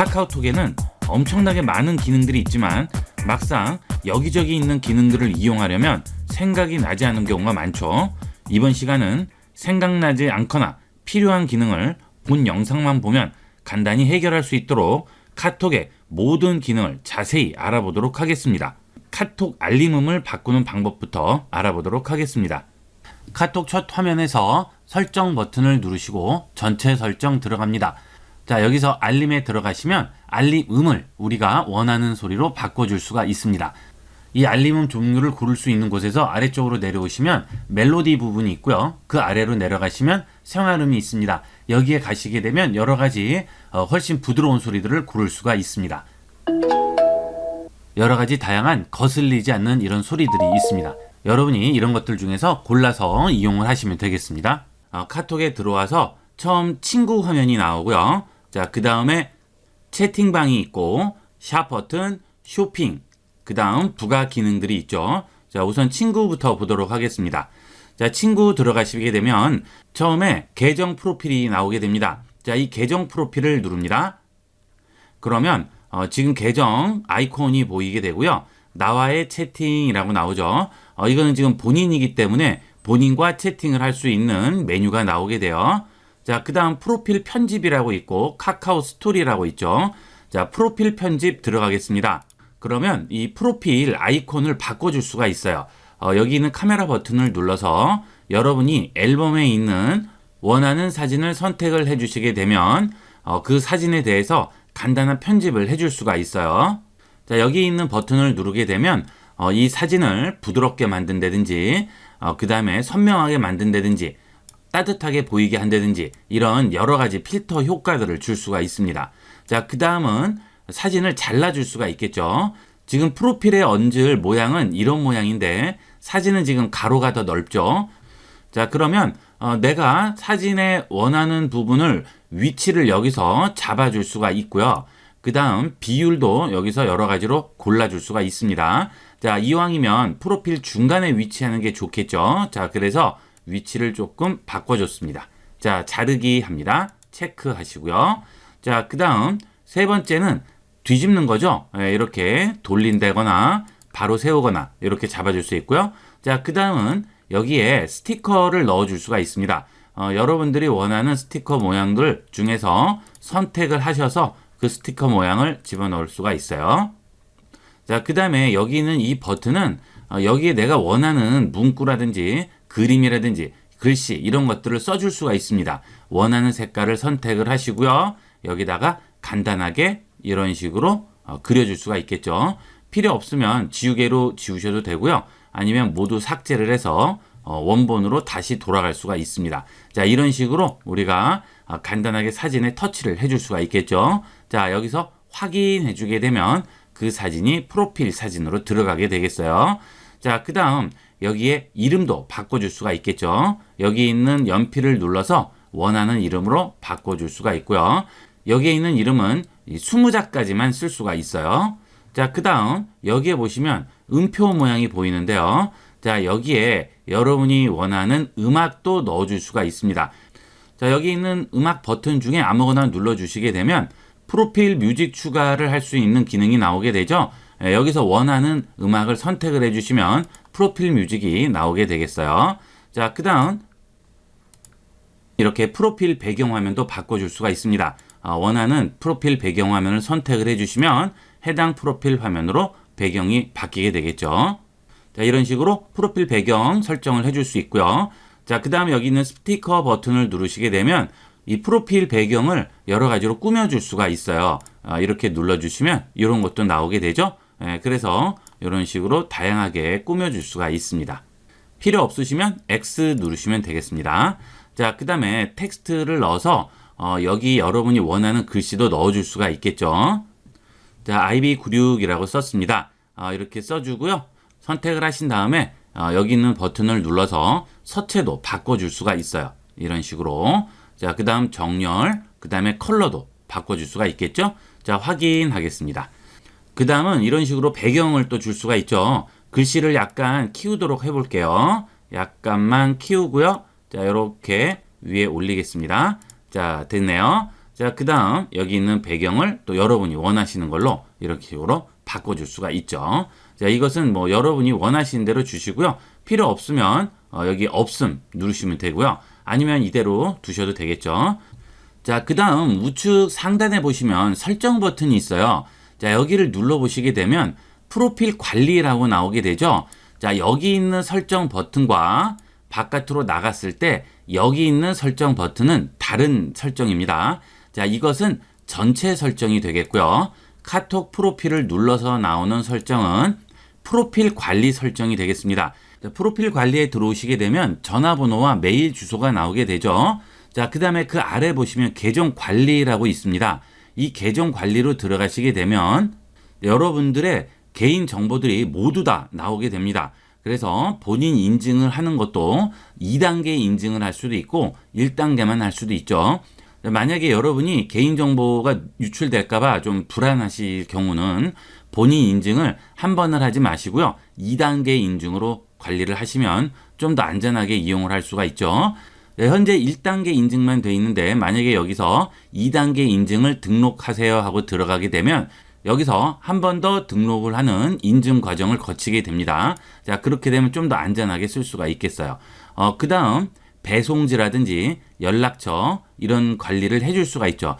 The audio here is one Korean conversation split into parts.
카카오톡에는 엄청나게 많은 기능들이 있지만 막상 여기저기 있는 기능들을 이용하려면 생각이 나지 않은 경우가 많죠. 이번 시간은 생각나지 않거나 필요한 기능을 본 영상만 보면 간단히 해결할 수 있도록 카톡의 모든 기능을 자세히 알아보도록 하겠습니다. 카톡 알림음을 바꾸는 방법부터 알아보도록 하겠습니다. 카톡 첫 화면에서 설정 버튼을 누르시고 전체 설정 들어갑니다. 자, 여기서 알림에 들어가시면 알림음을 우리가 원하는 소리로 바꿔줄 수가 있습니다. 이 알림음 종류를 고를 수 있는 곳에서 아래쪽으로 내려오시면 멜로디 부분이 있고요. 그 아래로 내려가시면 생활음이 있습니다. 여기에 가시게 되면 여러 가지 훨씬 부드러운 소리들을 고를 수가 있습니다. 여러 가지 다양한 거슬리지 않는 이런 소리들이 있습니다. 여러분이 이런 것들 중에서 골라서 이용을 하시면 되겠습니다. 카톡에 들어와서 처음 친구 화면이 나오고요. 자, 그 다음에 채팅방이 있고 샵 버튼, 쇼핑, 그 다음 부가 기능들이 있죠. 자, 우선 친구부터 보도록 하겠습니다. 자, 친구 들어가시게 되면 처음에 계정 프로필이 나오게 됩니다. 자, 이 계정 프로필을 누릅니다. 그러면 지금 계정 아이콘이 보이게 되고요. 나와의 채팅이라고 나오죠. 이거는 지금 본인이기 때문에 본인과 채팅을 할 수 있는 메뉴가 나오게 돼요. 자, 그 다음 프로필 편집이라고 있고 카카오 스토리라고 있죠. 자, 프로필 편집 들어가겠습니다. 그러면 이 프로필 아이콘을 바꿔줄 수가 있어요. 여기 있는 카메라 버튼을 눌러서 여러분이 앨범에 있는 원하는 사진을 선택을 해주시게 되면 그 사진에 대해서 간단한 편집을 해줄 수가 있어요. 자, 여기 있는 버튼을 누르게 되면 이 사진을 부드럽게 만든다든지 그 다음에 선명하게 만든다든지 따뜻하게 보이게 한다든지 이런 여러 가지 필터 효과들을 줄 수가 있습니다. 자, 그 다음은 사진을 잘라줄 수가 있겠죠. 지금 프로필에 얹을 모양은 이런 모양인데 사진은 지금 가로가 더 넓죠. 자, 그러면 내가 사진에 원하는 부분을 위치를 여기서 잡아줄 수가 있고요. 그 다음 비율도 여기서 여러 가지로 골라줄 수가 있습니다. 자, 이왕이면 프로필 중간에 위치하는 게 좋겠죠. 자, 그래서 위치를 조금 바꿔줬습니다. 자, 자르기 합니다. 체크하시고요. 자, 그 다음 세 번째는 뒤집는 거죠. 이렇게 돌린다거나 바로 세우거나 이렇게 잡아줄 수 있고요. 자, 그 다음은 여기에 스티커를 넣어줄 수가 있습니다. 여러분들이 원하는 스티커 모양들 중에서 선택을 하셔서 그 스티커 모양을 집어넣을 수가 있어요. 자, 그 다음에 여기 있는 이 버튼은 여기에 내가 원하는 문구라든지 그림이라든지 글씨 이런 것들을 써줄 수가 있습니다. 원하는 색깔을 선택을 하시고요. 여기다가 간단하게 이런 식으로 그려줄 수가 있겠죠. 필요 없으면 지우개로 지우셔도 되고요. 아니면 모두 삭제를 해서 원본으로 다시 돌아갈 수가 있습니다. 자, 이런 식으로 우리가 간단하게 사진에 터치를 해줄 수가 있겠죠. 자, 여기서 확인해 주게 되면 그 사진이 프로필 사진으로 들어가게 되겠어요. 자, 그 다음 여기에 이름도 바꿔줄 수가 있겠죠. 여기 있는 연필을 눌러서 원하는 이름으로 바꿔줄 수가 있고요. 여기에 있는 이름은 20자까지만 쓸 수가 있어요. 자, 그 다음 여기에 보시면 음표 모양이 보이는데요. 자, 여기에 여러분이 원하는 음악도 넣어줄 수가 있습니다. 자, 여기 있는 음악 버튼 중에 아무거나 눌러주시게 되면 프로필 뮤직 추가를 할 수 있는 기능이 나오게 되죠. 여기서 원하는 음악을 선택을 해주시면 프로필 뮤직이 나오게 되겠어요. 자, 그 다음 이렇게 프로필 배경화면도 바꿔줄 수가 있습니다. 원하는 프로필 배경화면을 선택을 해주시면 해당 프로필 화면으로 배경이 바뀌게 되겠죠. 자, 이런 식으로 프로필 배경 설정을 해줄 수 있고요. 자, 그 다음에 여기 있는 스티커 버튼을 누르시게 되면 이 프로필 배경을 여러 가지로 꾸며줄 수가 있어요. 이렇게 눌러주시면 이런 것도 나오게 되죠. 그래서 이런 식으로 다양하게 꾸며줄 수가 있습니다. 필요 없으시면 X 누르시면 되겠습니다. 자, 그 다음에 텍스트를 넣어서 여기 여러분이 원하는 글씨도 넣어줄 수가 있겠죠. 자, IB96이라고 썼습니다. 이렇게 써주고요. 선택을 하신 다음에 여기 있는 버튼을 눌러서 서체도 바꿔줄 수가 있어요. 이런 식으로. 자, 그 다음 정렬, 그 다음에 컬러도 바꿔줄 수가 있겠죠. 자, 확인하겠습니다. 그 다음은 이런 식으로 배경을 또 줄 수가 있죠. 글씨를 약간 키우도록 해볼게요. 약간만 키우고요. 자, 이렇게 위에 올리겠습니다. 자, 됐네요. 자, 그 다음 여기 있는 배경을 또 여러분이 원하시는 걸로 이렇게 식으로 바꿔줄 수가 있죠. 자, 이것은 뭐 여러분이 원하시는 대로 주시고요. 필요 없으면 여기 없음 누르시면 되고요. 아니면 이대로 두셔도 되겠죠. 자, 그 다음 우측 상단에 보시면 설정 버튼이 있어요. 자, 여기를 눌러보시게 되면 프로필 관리라고 나오게 되죠. 자, 여기 있는 설정 버튼과 바깥으로 나갔을 때 여기 있는 설정 버튼은 다른 설정입니다. 자, 이것은 전체 설정이 되겠고요. 카톡 프로필을 눌러서 나오는 설정은 프로필 관리 설정이 되겠습니다. 자, 프로필 관리에 들어오시게 되면 전화번호와 메일 주소가 나오게 되죠. 자, 그 다음에 그 아래 보시면 계정 관리라고 있습니다. 이 계정 관리로 들어가시게 되면 여러분들의 개인 정보들이 모두 다 나오게 됩니다. 그래서 본인 인증을 하는 것도 2단계 인증을 할 수도 있고 1단계만 할 수도 있죠. 만약에 여러분이 개인정보가 유출될까봐 좀 불안하실 경우는 본인 인증을 한 번을 하지 마시고요. 2단계 인증으로 관리를 하시면 좀 더 안전하게 이용을 할 수가 있죠. 현재 1단계 인증만 돼 있는데 만약에 여기서 2단계 인증을 등록하세요 하고 들어가게 되면 여기서 한 번 더 등록을 하는 인증 과정을 거치게 됩니다. 자, 그렇게 되면 좀 더 안전하게 쓸 수가 있겠어요. 그 다음 배송지라든지 연락처 이런 관리를 해줄 수가 있죠.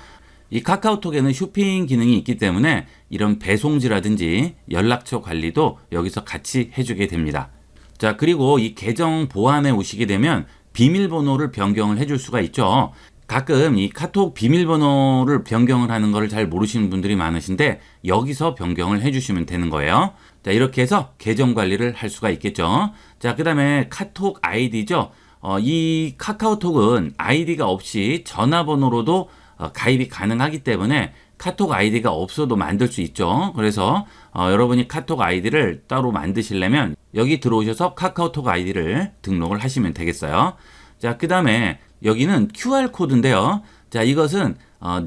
이 카카오톡에는 쇼핑 기능이 있기 때문에 이런 배송지라든지 연락처 관리도 여기서 같이 해주게 됩니다. 자, 그리고 이 계정 보안에 오시게 되면 비밀번호를 변경을 해줄 수가 있죠. 가끔 이 카톡 비밀번호를 변경을 하는 것을 잘 모르시는 분들이 많으신데 여기서 변경을 해주시면 되는 거예요. 자, 이렇게 해서 계정 관리를 할 수가 있겠죠. 자, 그 다음에 카톡 아이디죠. 이 카카오톡은 아이디가 없이 전화번호로도 가입이 가능하기 때문에 카톡 아이디가 없어도 만들 수 있죠. 그래서 여러분이 카톡 아이디를 따로 만드시려면 여기 들어오셔서 카카오톡 아이디를 등록을 하시면 되겠어요. 자, 그 다음에 여기는 QR코드인데요. 자, 이것은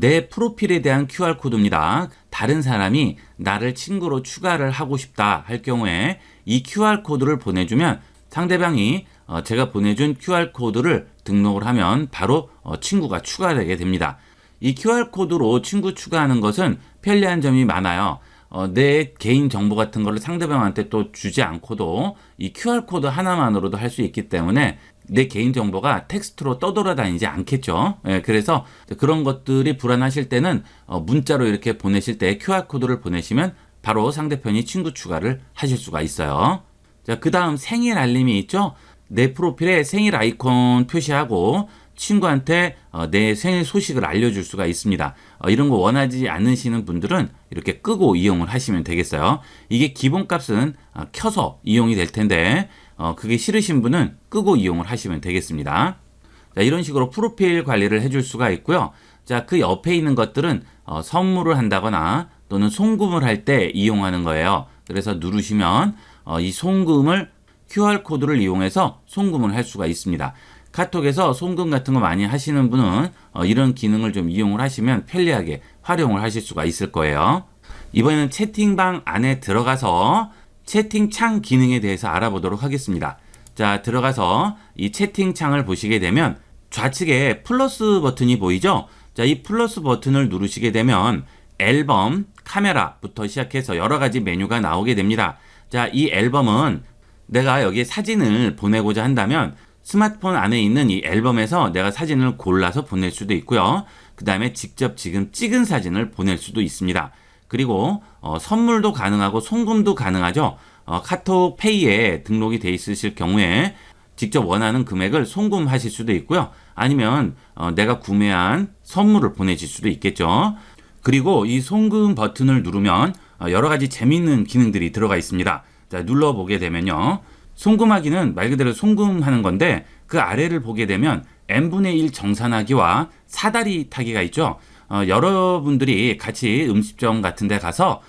내 프로필에 대한 QR코드입니다. 다른 사람이 나를 친구로 추가를 하고 싶다 할 경우에 이 QR코드를 보내주면 상대방이 제가 보내준 QR코드를 등록을 하면 바로 친구가 추가되게 됩니다. 이 QR코드로 친구 추가하는 것은 편리한 점이 많아요. 내 개인 정보 같은 거를 상대방한테 또 주지 않고도 이 QR코드 하나만으로도 할 수 있기 때문에 내 개인 정보가 텍스트로 떠돌아다니지 않겠죠. 예, 그래서 그런 것들이 불안하실 때는 문자로 이렇게 보내실 때 QR코드를 보내시면 바로 상대편이 친구 추가를 하실 수가 있어요. 자, 그 다음 생일 알림이 있죠. 내 프로필에 생일 아이콘 표시하고 친구한테 내 생일 소식을 알려줄 수가 있습니다. 이런 거 원하지 않으시는 분들은 이렇게 끄고 이용을 하시면 되겠어요. 이게 기본값은 켜서 이용이 될 텐데 그게 싫으신 분은 끄고 이용을 하시면 되겠습니다. 자, 이런 식으로 프로필 관리를 해줄 수가 있고요. 자, 그 옆에 있는 것들은 선물을 한다거나 또는 송금을 할 때 이용하는 거예요. 그래서 누르시면 이 송금을 QR코드를 이용해서 송금을 할 수가 있습니다. 카톡에서 송금 같은 거 많이 하시는 분은 이런 기능을 좀 이용을 하시면 편리하게 활용을 하실 수가 있을 거예요. 이번에는 채팅방 안에 들어가서 채팅창 기능에 대해서 알아보도록 하겠습니다. 자, 들어가서 이 채팅창을 보시게 되면 좌측에 플러스 버튼이 보이죠? 자, 이 플러스 버튼을 누르시게 되면 앨범, 카메라부터 시작해서 여러 가지 메뉴가 나오게 됩니다. 자, 이 앨범은 내가 여기에 사진을 보내고자 한다면 스마트폰 안에 있는 이 앨범에서 내가 사진을 골라서 보낼 수도 있고요. 그 다음에 직접 지금 찍은 사진을 보낼 수도 있습니다. 그리고 선물도 가능하고 송금도 가능하죠. 카톡 페이에 등록이 돼 있으실 경우에 직접 원하는 금액을 송금하실 수도 있고요. 아니면 내가 구매한 선물을 보내실 수도 있겠죠. 그리고 이 송금 버튼을 누르면 여러 가지 재미있는 기능들이 들어가 있습니다. 자, 눌러보게 되면요. 송금하기는 말 그대로 송금하는 건데 그 아래를 보게 되면 n분의 1 정산하기와 사다리 타기가 있죠. 여러분들이 같이 음식점 같은 데 가서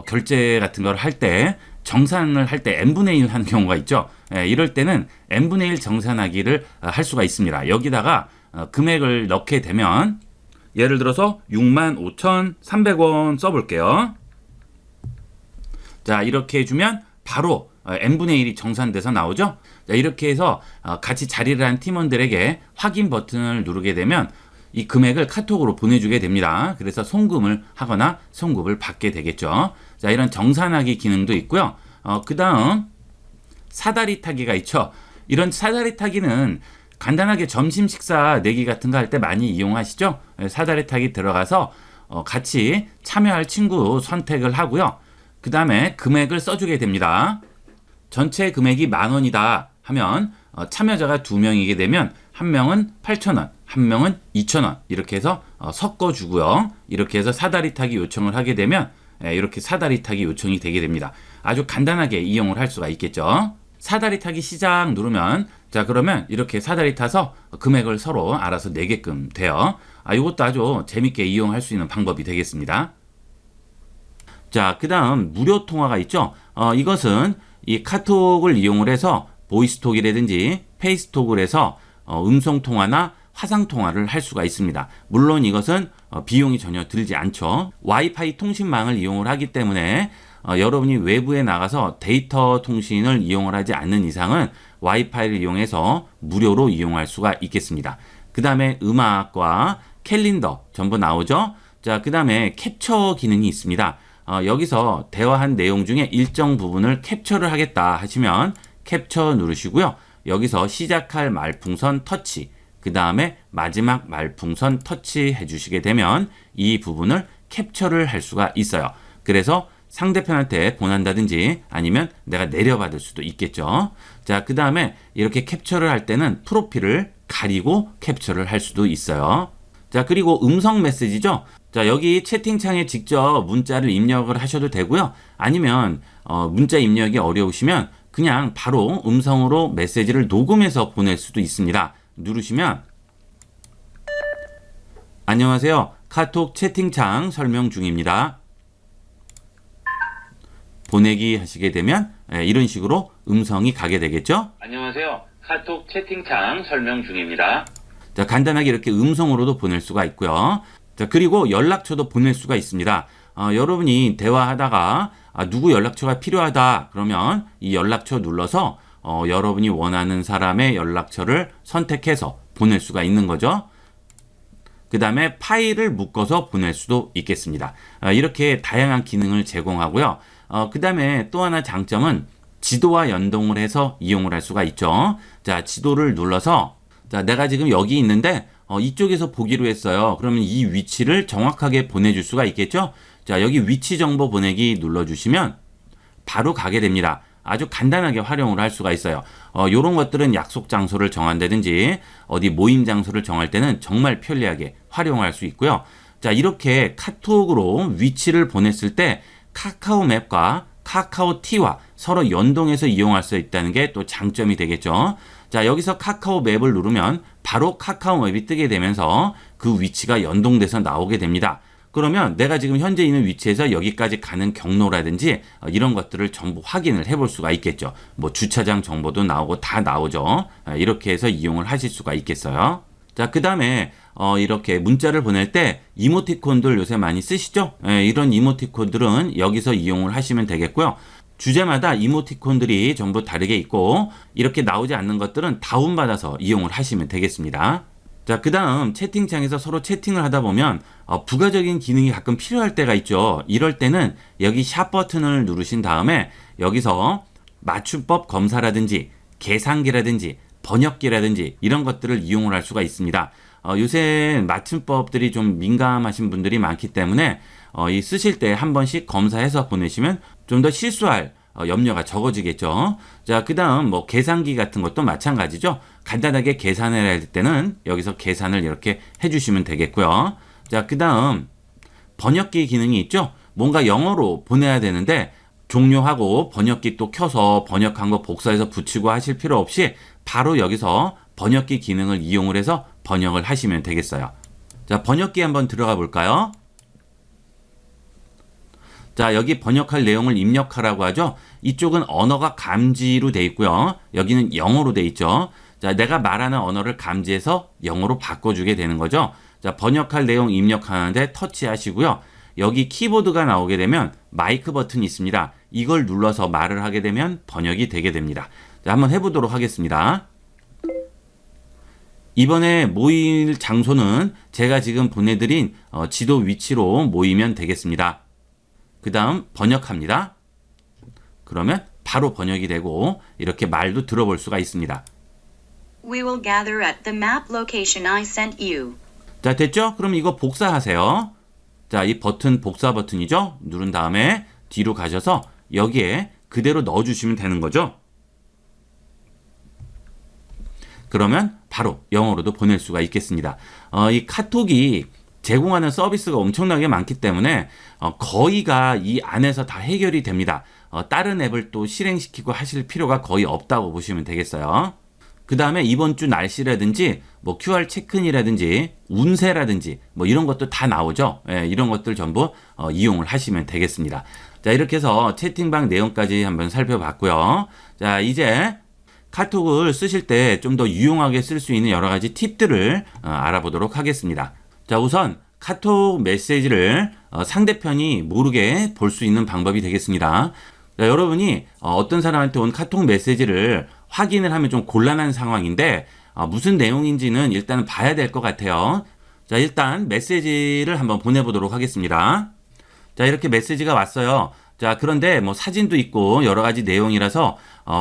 결제 같은 걸 할 때 정산을 할 때 n분의 1 하는 경우가 있죠. 이럴 때는 n분의 1 정산하기를 할 수가 있습니다. 여기다가 금액을 넣게 되면 예를 들어서 65,300원 써볼게요. 자, 이렇게 해주면 바로 n분의 1이 정산돼서 나오죠. 자, 이렇게 해서 같이 자리를 한 팀원들에게 확인 버튼을 누르게 되면 이 금액을 카톡으로 보내주게 됩니다. 그래서 송금을 하거나 송금을 받게 되겠죠. 자, 이런 정산하기 기능도 있고요. 그 다음 사다리 타기가 있죠. 이런 사다리 타기는 간단하게 점심 식사 내기 같은 거 할 때 많이 이용하시죠. 사다리 타기 들어가서 같이 참여할 친구 선택을 하고요. 그 다음에 금액을 써주게 됩니다. 전체 금액이 10,000원이다 하면 참여자가 2명이게 되면 한 명은 8,000원, 한 명은 2,000원 이렇게 해서 섞어주고요. 이렇게 해서 사다리 타기 요청을 하게 되면 이렇게 사다리 타기 요청이 되게 됩니다. 아주 간단하게 이용을 할 수가 있겠죠. 사다리 타기 시작 누르면 자 그러면 이렇게 사다리 타서 금액을 서로 알아서 내게끔 돼요. 이것도 아주 재밌게 이용할 수 있는 방법이 되겠습니다. 자, 그 다음 무료 통화가 있죠. 이것은 이 카톡을 이용을 해서 보이스톡이라든지 페이스톡을 해서 음성 통화나 화상 통화를 할 수가 있습니다. 물론 이것은 비용이 전혀 들지 않죠. 와이파이 통신망을 이용을 하기 때문에 여러분이 외부에 나가서 데이터 통신을 이용을 하지 않는 이상은 와이파이를 이용해서 무료로 이용할 수가 있겠습니다. 그 다음에 음악과 캘린더 전부 나오죠. 자, 그 다음에 캡처 기능이 있습니다. 여기서 대화한 내용 중에 일정 부분을 캡처를 하겠다 하시면 캡처 누르시고요. 여기서 시작할 말풍선 터치, 그 다음에 마지막 말풍선 터치 해주시게 되면 이 부분을 캡처를 할 수가 있어요. 그래서 상대편한테 보낸다든지 아니면 내가 내려받을 수도 있겠죠. 자, 그 다음에 이렇게 캡처를 할 때는 프로필을 가리고 캡처를 할 수도 있어요. 자, 그리고 음성 메시지죠. 자, 여기 채팅창에 직접 문자를 입력을 하셔도 되고요. 아니면 문자 입력이 어려우시면 그냥 바로 음성으로 메시지를 녹음해서 보낼 수도 있습니다. 누르시면 안녕하세요. 카톡 채팅창 설명 중입니다. 보내기 하시게 되면 이런 식으로 음성이 가게 되겠죠. 안녕하세요. 카톡 채팅창 설명 중입니다. 자, 간단하게 이렇게 음성으로도 보낼 수가 있고요. 자, 그리고 연락처도 보낼 수가 있습니다. 여러분이 대화하다가 누구 연락처가 필요하다 그러면 이 연락처 눌러서 여러분이 원하는 사람의 연락처를 선택해서 보낼 수가 있는 거죠. 그 다음에 파일을 묶어서 보낼 수도 있겠습니다. 이렇게 다양한 기능을 제공하고요. 그 다음에 또 하나 장점은 지도와 연동을 해서 이용을 할 수가 있죠. 자, 지도를 눌러서 자, 내가 지금 여기 있는데 이쪽에서 보기로 했어요. 그러면 이 위치를 정확하게 보내줄 수가 있겠죠. 자, 여기 위치 정보 보내기 눌러주시면 바로 가게 됩니다. 아주 간단하게 활용을 할 수가 있어요. 요런 것들은 약속 장소를 정한다든지 어디 모임 장소를 정할 때는 정말 편리하게 활용할 수 있고요. 자, 이렇게 카톡으로 위치를 보냈을 때 카카오 맵과 카카오 티와 서로 연동해서 이용할 수 있다는 게 또 장점이 되겠죠. 자, 여기서 카카오 맵을 누르면 바로 카카오 맵이 뜨게 되면서 그 위치가 연동돼서 나오게 됩니다. 그러면 내가 지금 현재 있는 위치에서 여기까지 가는 경로라든지 이런 것들을 전부 확인을 해볼 수가 있겠죠. 뭐 주차장 정보도 나오고 다 나오죠. 이렇게 해서 이용을 하실 수가 있겠어요. 자, 그 다음에 이렇게 문자를 보낼 때 이모티콘들 요새 많이 쓰시죠? 이런 이모티콘들은 여기서 이용을 하시면 되겠고요. 주제마다 이모티콘들이 전부 다르게 있고 이렇게 나오지 않는 것들은 다운받아서 이용을 하시면 되겠습니다. 자, 그 다음 채팅창에서 서로 채팅을 하다 보면 부가적인 기능이 가끔 필요할 때가 있죠. 이럴 때는 여기 샵 버튼을 누르신 다음에 여기서 맞춤법 검사라든지 계산기라든지 번역기라든지 이런 것들을 이용을 할 수가 있습니다. 요새 맞춤법들이 좀 민감하신 분들이 많기 때문에 이 쓰실 때 한 번씩 검사해서 보내시면 좀 더 실수할 염려가 적어지겠죠. 자, 그 다음 뭐 계산기 같은 것도 마찬가지죠. 간단하게 계산을 할 때는 여기서 계산을 이렇게 해주시면 되겠고요. 자, 그 다음 번역기 기능이 있죠. 뭔가 영어로 보내야 되는데 종료하고 번역기 또 켜서 번역한 거 복사해서 붙이고 하실 필요 없이 바로 여기서 번역기 기능을 이용을 해서 번역을 하시면 되겠어요. 자, 번역기 한번 들어가 볼까요? 자, 여기 번역할 내용을 입력하라고 하죠. 이쪽은 언어가 감지로 돼 있고요. 여기는 영어로 돼 있죠. 자, 내가 말하는 언어를 감지해서 영어로 바꿔주게 되는 거죠. 자, 번역할 내용 입력하는데 터치하시고요. 여기 키보드가 나오게 되면 마이크 버튼이 있습니다. 이걸 눌러서 말을 하게 되면 번역이 되게 됩니다. 자, 한번 해보도록 하겠습니다. 이번에 모일 장소는 제가 지금 보내드린 지도 위치로 모이면 되겠습니다. 그 다음 번역합니다. 그러면 바로 번역이 되고 이렇게 말도 들어볼 수가 있습니다. We will gather at the map location I sent you. 자, 됐죠? 그럼 이거 복사하세요. 자, 이 버튼 복사 버튼이죠? 누른 다음에 뒤로 가셔서 여기에 그대로 넣어주시면 되는 거죠. 그러면 바로 영어로도 보낼 수가 있겠습니다. 이 카톡이 제공하는 서비스가 엄청나게 많기 때문에 거의가 이 안에서 다 해결이 됩니다. 다른 앱을 또 실행시키고 하실 필요가 거의 없다고 보시면 되겠어요. 그 다음에 이번 주 날씨라든지 뭐 QR 체크인이라든지 운세라든지 뭐 이런 것도 다 나오죠. 예, 이런 것들 전부 이용을 하시면 되겠습니다. 자, 이렇게 해서 채팅방 내용까지 한번 살펴봤고요. 자, 이제 카톡을 쓰실 때 좀 더 유용하게 쓸 수 있는 여러 가지 팁들을 알아보도록 하겠습니다. 자, 우선 카톡 메시지를 상대편이 모르게 볼 수 있는 방법이 되겠습니다. 자, 여러분이 어떤 사람한테 온 카톡 메시지를 확인을 하면 좀 곤란한 상황인데 무슨 내용인지는 일단 봐야 될 것 같아요. 자, 일단 메시지를 한번 보내보도록 하겠습니다. 자, 이렇게 메시지가 왔어요. 자, 그런데 뭐 사진도 있고 여러 가지 내용이라서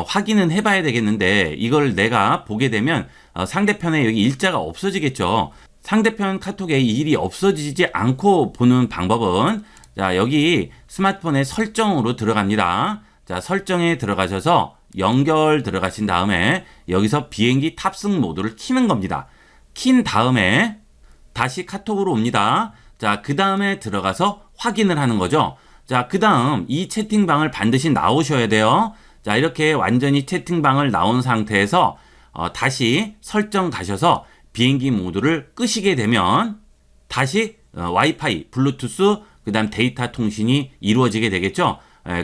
확인은 해봐야 되겠는데 이걸 내가 보게 되면 상대편에 여기 일자가 없어지겠죠. 상대편 카톡에 이 일이 없어지지 않고 보는 방법은 자, 여기 스마트폰의 설정으로 들어갑니다. 자, 설정에 들어가셔서 연결 들어가신 다음에 여기서 비행기 탑승 모드를 켜는 겁니다. 킨 다음에 다시 카톡으로 옵니다. 자, 그 다음에 들어가서 확인을 하는 거죠. 자, 그 다음 이 채팅방을 반드시 나오셔야 돼요. 자, 이렇게 완전히 채팅방을 나온 상태에서 다시 설정 가셔서 비행기 모드를 끄시게 되면 다시 와이파이, 블루투스, 그 다음 데이터 통신이 이루어지게 되겠죠.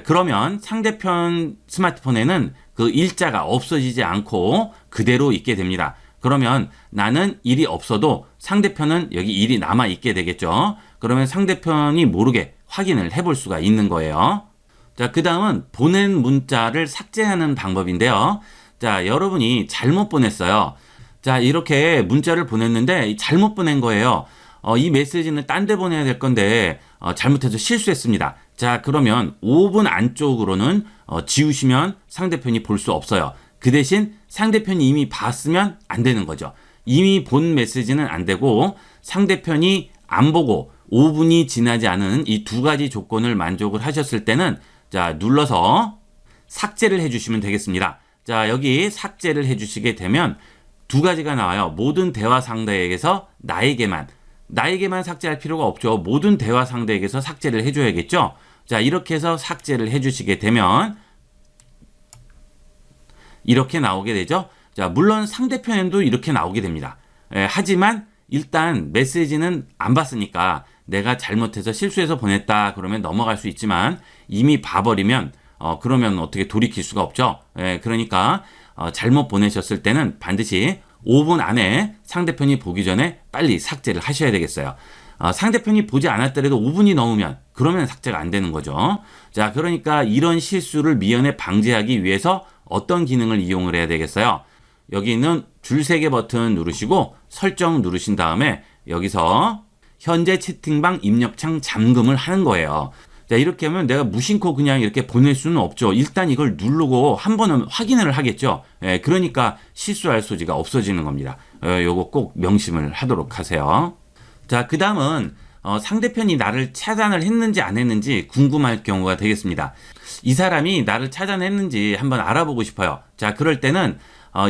그러면 상대편 스마트폰에는 그 일자가 없어지지 않고 그대로 있게 됩니다. 그러면 나는 일이 없어도 상대편은 여기 일이 남아 있게 되겠죠. 그러면 상대편이 모르게 확인을 해볼 수가 있는 거예요. 자, 그 다음은 보낸 문자를 삭제하는 방법인데요. 자, 여러분이 잘못 보냈어요. 자, 이렇게 문자를 보냈는데 잘못 보낸 거예요. 이 메시지는 딴 데 보내야 될 건데 잘못해서 실수했습니다. 자, 그러면 5분 안쪽으로는 지우시면 상대편이 볼 수 없어요. 그 대신 상대편이 이미 봤으면 안 되는 거죠. 이미 본 메시지는 안 되고 상대편이 안 보고 5분이 지나지 않은 이 두 가지 조건을 만족을 하셨을 때는 자, 눌러서 삭제를 해주시면 되겠습니다. 자, 여기 삭제를 해주시게 되면 두 가지가 나와요. 모든 대화 상대에게서 나에게만 삭제할 필요가 없죠. 모든 대화 상대에게서 삭제를 해줘야겠죠. 자, 이렇게 해서 삭제를 해주시게 되면 이렇게 나오게 되죠. 자, 물론 상대편에도 이렇게 나오게 됩니다. 하지만 일단 메시지는 안 봤으니까 내가 잘못해서 실수해서 보냈다 그러면 넘어갈 수 있지만 이미 봐버리면 그러면 어떻게 돌이킬 수가 없죠. 그러니까 잘못 보내셨을 때는 반드시 5분 안에 상대편이 보기 전에 빨리 삭제를 하셔야 되겠어요. 상대편이 보지 않았더라도 5분이 넘으면 그러면 삭제가 안 되는 거죠. 자, 그러니까 이런 실수를 미연에 방지하기 위해서 어떤 기능을 이용을 해야 되겠어요? 여기 있는 줄 3개 버튼 누르시고 설정 누르신 다음에 여기서 현재 채팅방 입력창 잠금을 하는 거예요. 자, 이렇게 하면 내가 무심코 그냥 이렇게 보낼 수는 없죠. 일단 이걸 누르고 한 번은 확인을 하겠죠. 그러니까 실수할 소지가 없어지는 겁니다. 요거 꼭 명심을 하도록 하세요. 자, 그 다음은 상대편이 나를 차단을 했는지 안 했는지 궁금할 경우가 되겠습니다. 이 사람이 나를 차단했는지 한번 알아보고 싶어요. 자, 그럴 때는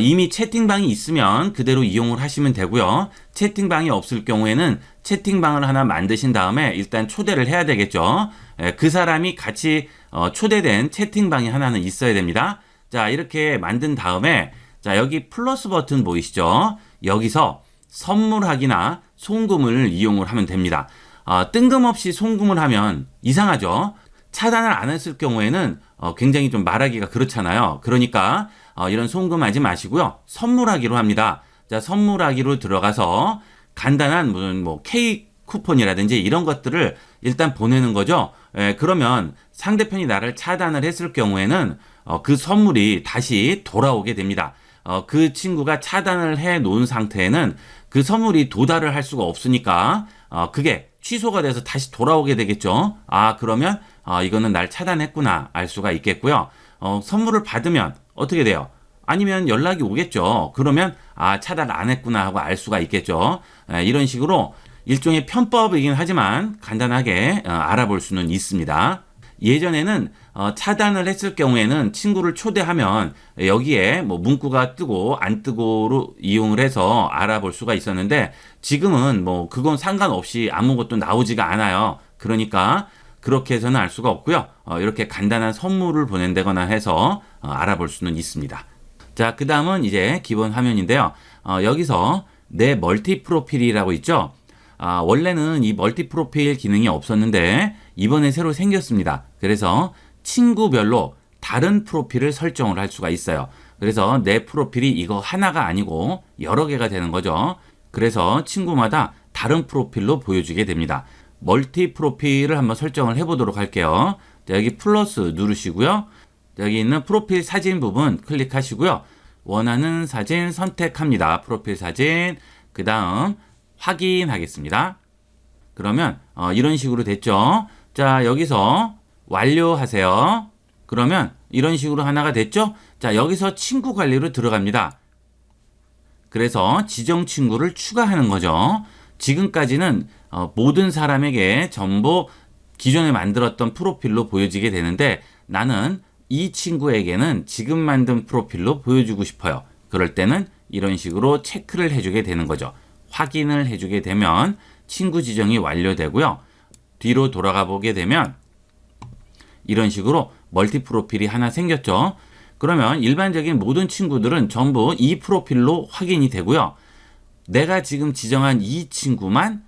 이미 채팅방이 있으면 그대로 이용을 하시면 되고요. 채팅방이 없을 경우에는 채팅방을 하나 만드신 다음에 일단 초대를 해야 되겠죠. 그 사람이 같이 초대된 채팅방이 하나는 있어야 됩니다. 자, 이렇게 만든 다음에 자, 여기 플러스 버튼 보이시죠? 여기서 선물하기나 송금을 이용을 하면 됩니다. 뜬금없이 송금을 하면 이상하죠? 차단을 안 했을 경우에는 굉장히 좀 말하기가 그렇잖아요. 그러니까 이런 송금하지 마시고요. 선물하기로 합니다. 자, 선물하기로 들어가서 간단한 무슨 뭐 케이크 쿠폰이라든지 이런 것들을 일단 보내는 거죠. 그러면 상대편이 나를 차단을 했을 경우에는 그 선물이 다시 돌아오게 됩니다. 그 친구가 차단을 해 놓은 상태에는 그 선물이 도달을 할 수가 없으니까 그게 취소가 돼서 다시 돌아오게 되겠죠. 그러면 이거는 날 차단했구나 알 수가 있겠고요. 선물을 받으면 어떻게 돼요? 아니면 연락이 오겠죠. 그러면 차단 안 했구나 하고 알 수가 있겠죠. 이런 식으로 일종의 편법이긴 하지만 간단하게 알아볼 수는 있습니다. 예전에는 차단을 했을 경우에는 친구를 초대하면 여기에 뭐 문구가 뜨고 안 뜨고로 이용을 해서 알아볼 수가 있었는데 지금은 뭐 그건 상관없이 아무것도 나오지가 않아요. 그러니까 그렇게 해서는 알 수가 없고요. 이렇게 간단한 선물을 보낸다거나 해서 알아볼 수는 있습니다. 자, 그 다음은 이제 기본 화면인데요. 여기서 내 멀티 프로필이라고 있죠. 원래는 이 멀티 프로필 기능이 없었는데 이번에 새로 생겼습니다. 그래서 친구별로 다른 프로필을 설정을 할 수가 있어요. 그래서 내 프로필이 이거 하나가 아니고 여러 개가 되는 거죠. 그래서 친구마다 다른 프로필로 보여주게 됩니다. 멀티 프로필을 한번 설정을 해보도록 할게요. 자, 여기 플러스 누르시고요. 여기 있는 프로필 사진 부분 클릭하시고요. 원하는 사진 선택합니다. 프로필 사진. 그 다음 확인하겠습니다. 그러면 이런 식으로 됐죠. 자, 여기서 완료하세요. 그러면 이런 식으로 하나가 됐죠. 자, 여기서 친구 관리로 들어갑니다. 그래서 지정 친구를 추가하는 거죠. 지금까지는 모든 사람에게 전부 기존에 만들었던 프로필로 보여지게 되는데 나는 이 친구에게는 지금 만든 프로필로 보여주고 싶어요. 그럴 때는 이런 식으로 체크를 해주게 되는 거죠. 확인을 해주게 되면 친구 지정이 완료되고요. 뒤로 돌아가 보게 되면 이런 식으로 멀티 프로필이 하나 생겼죠. 그러면 일반적인 모든 친구들은 전부 이 프로필로 확인이 되고요. 내가 지금 지정한 이 친구만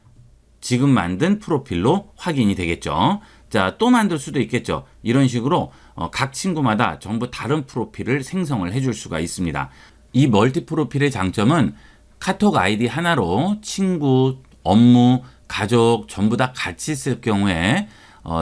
지금 만든 프로필로 확인이 되겠죠. 자, 또 만들 수도 있겠죠. 이런 식으로 각 친구마다 전부 다른 프로필을 생성을 해줄 수가 있습니다. 이 멀티 프로필의 장점은 카톡 아이디 하나로 친구, 업무, 가족 전부 다 같이 쓸 경우에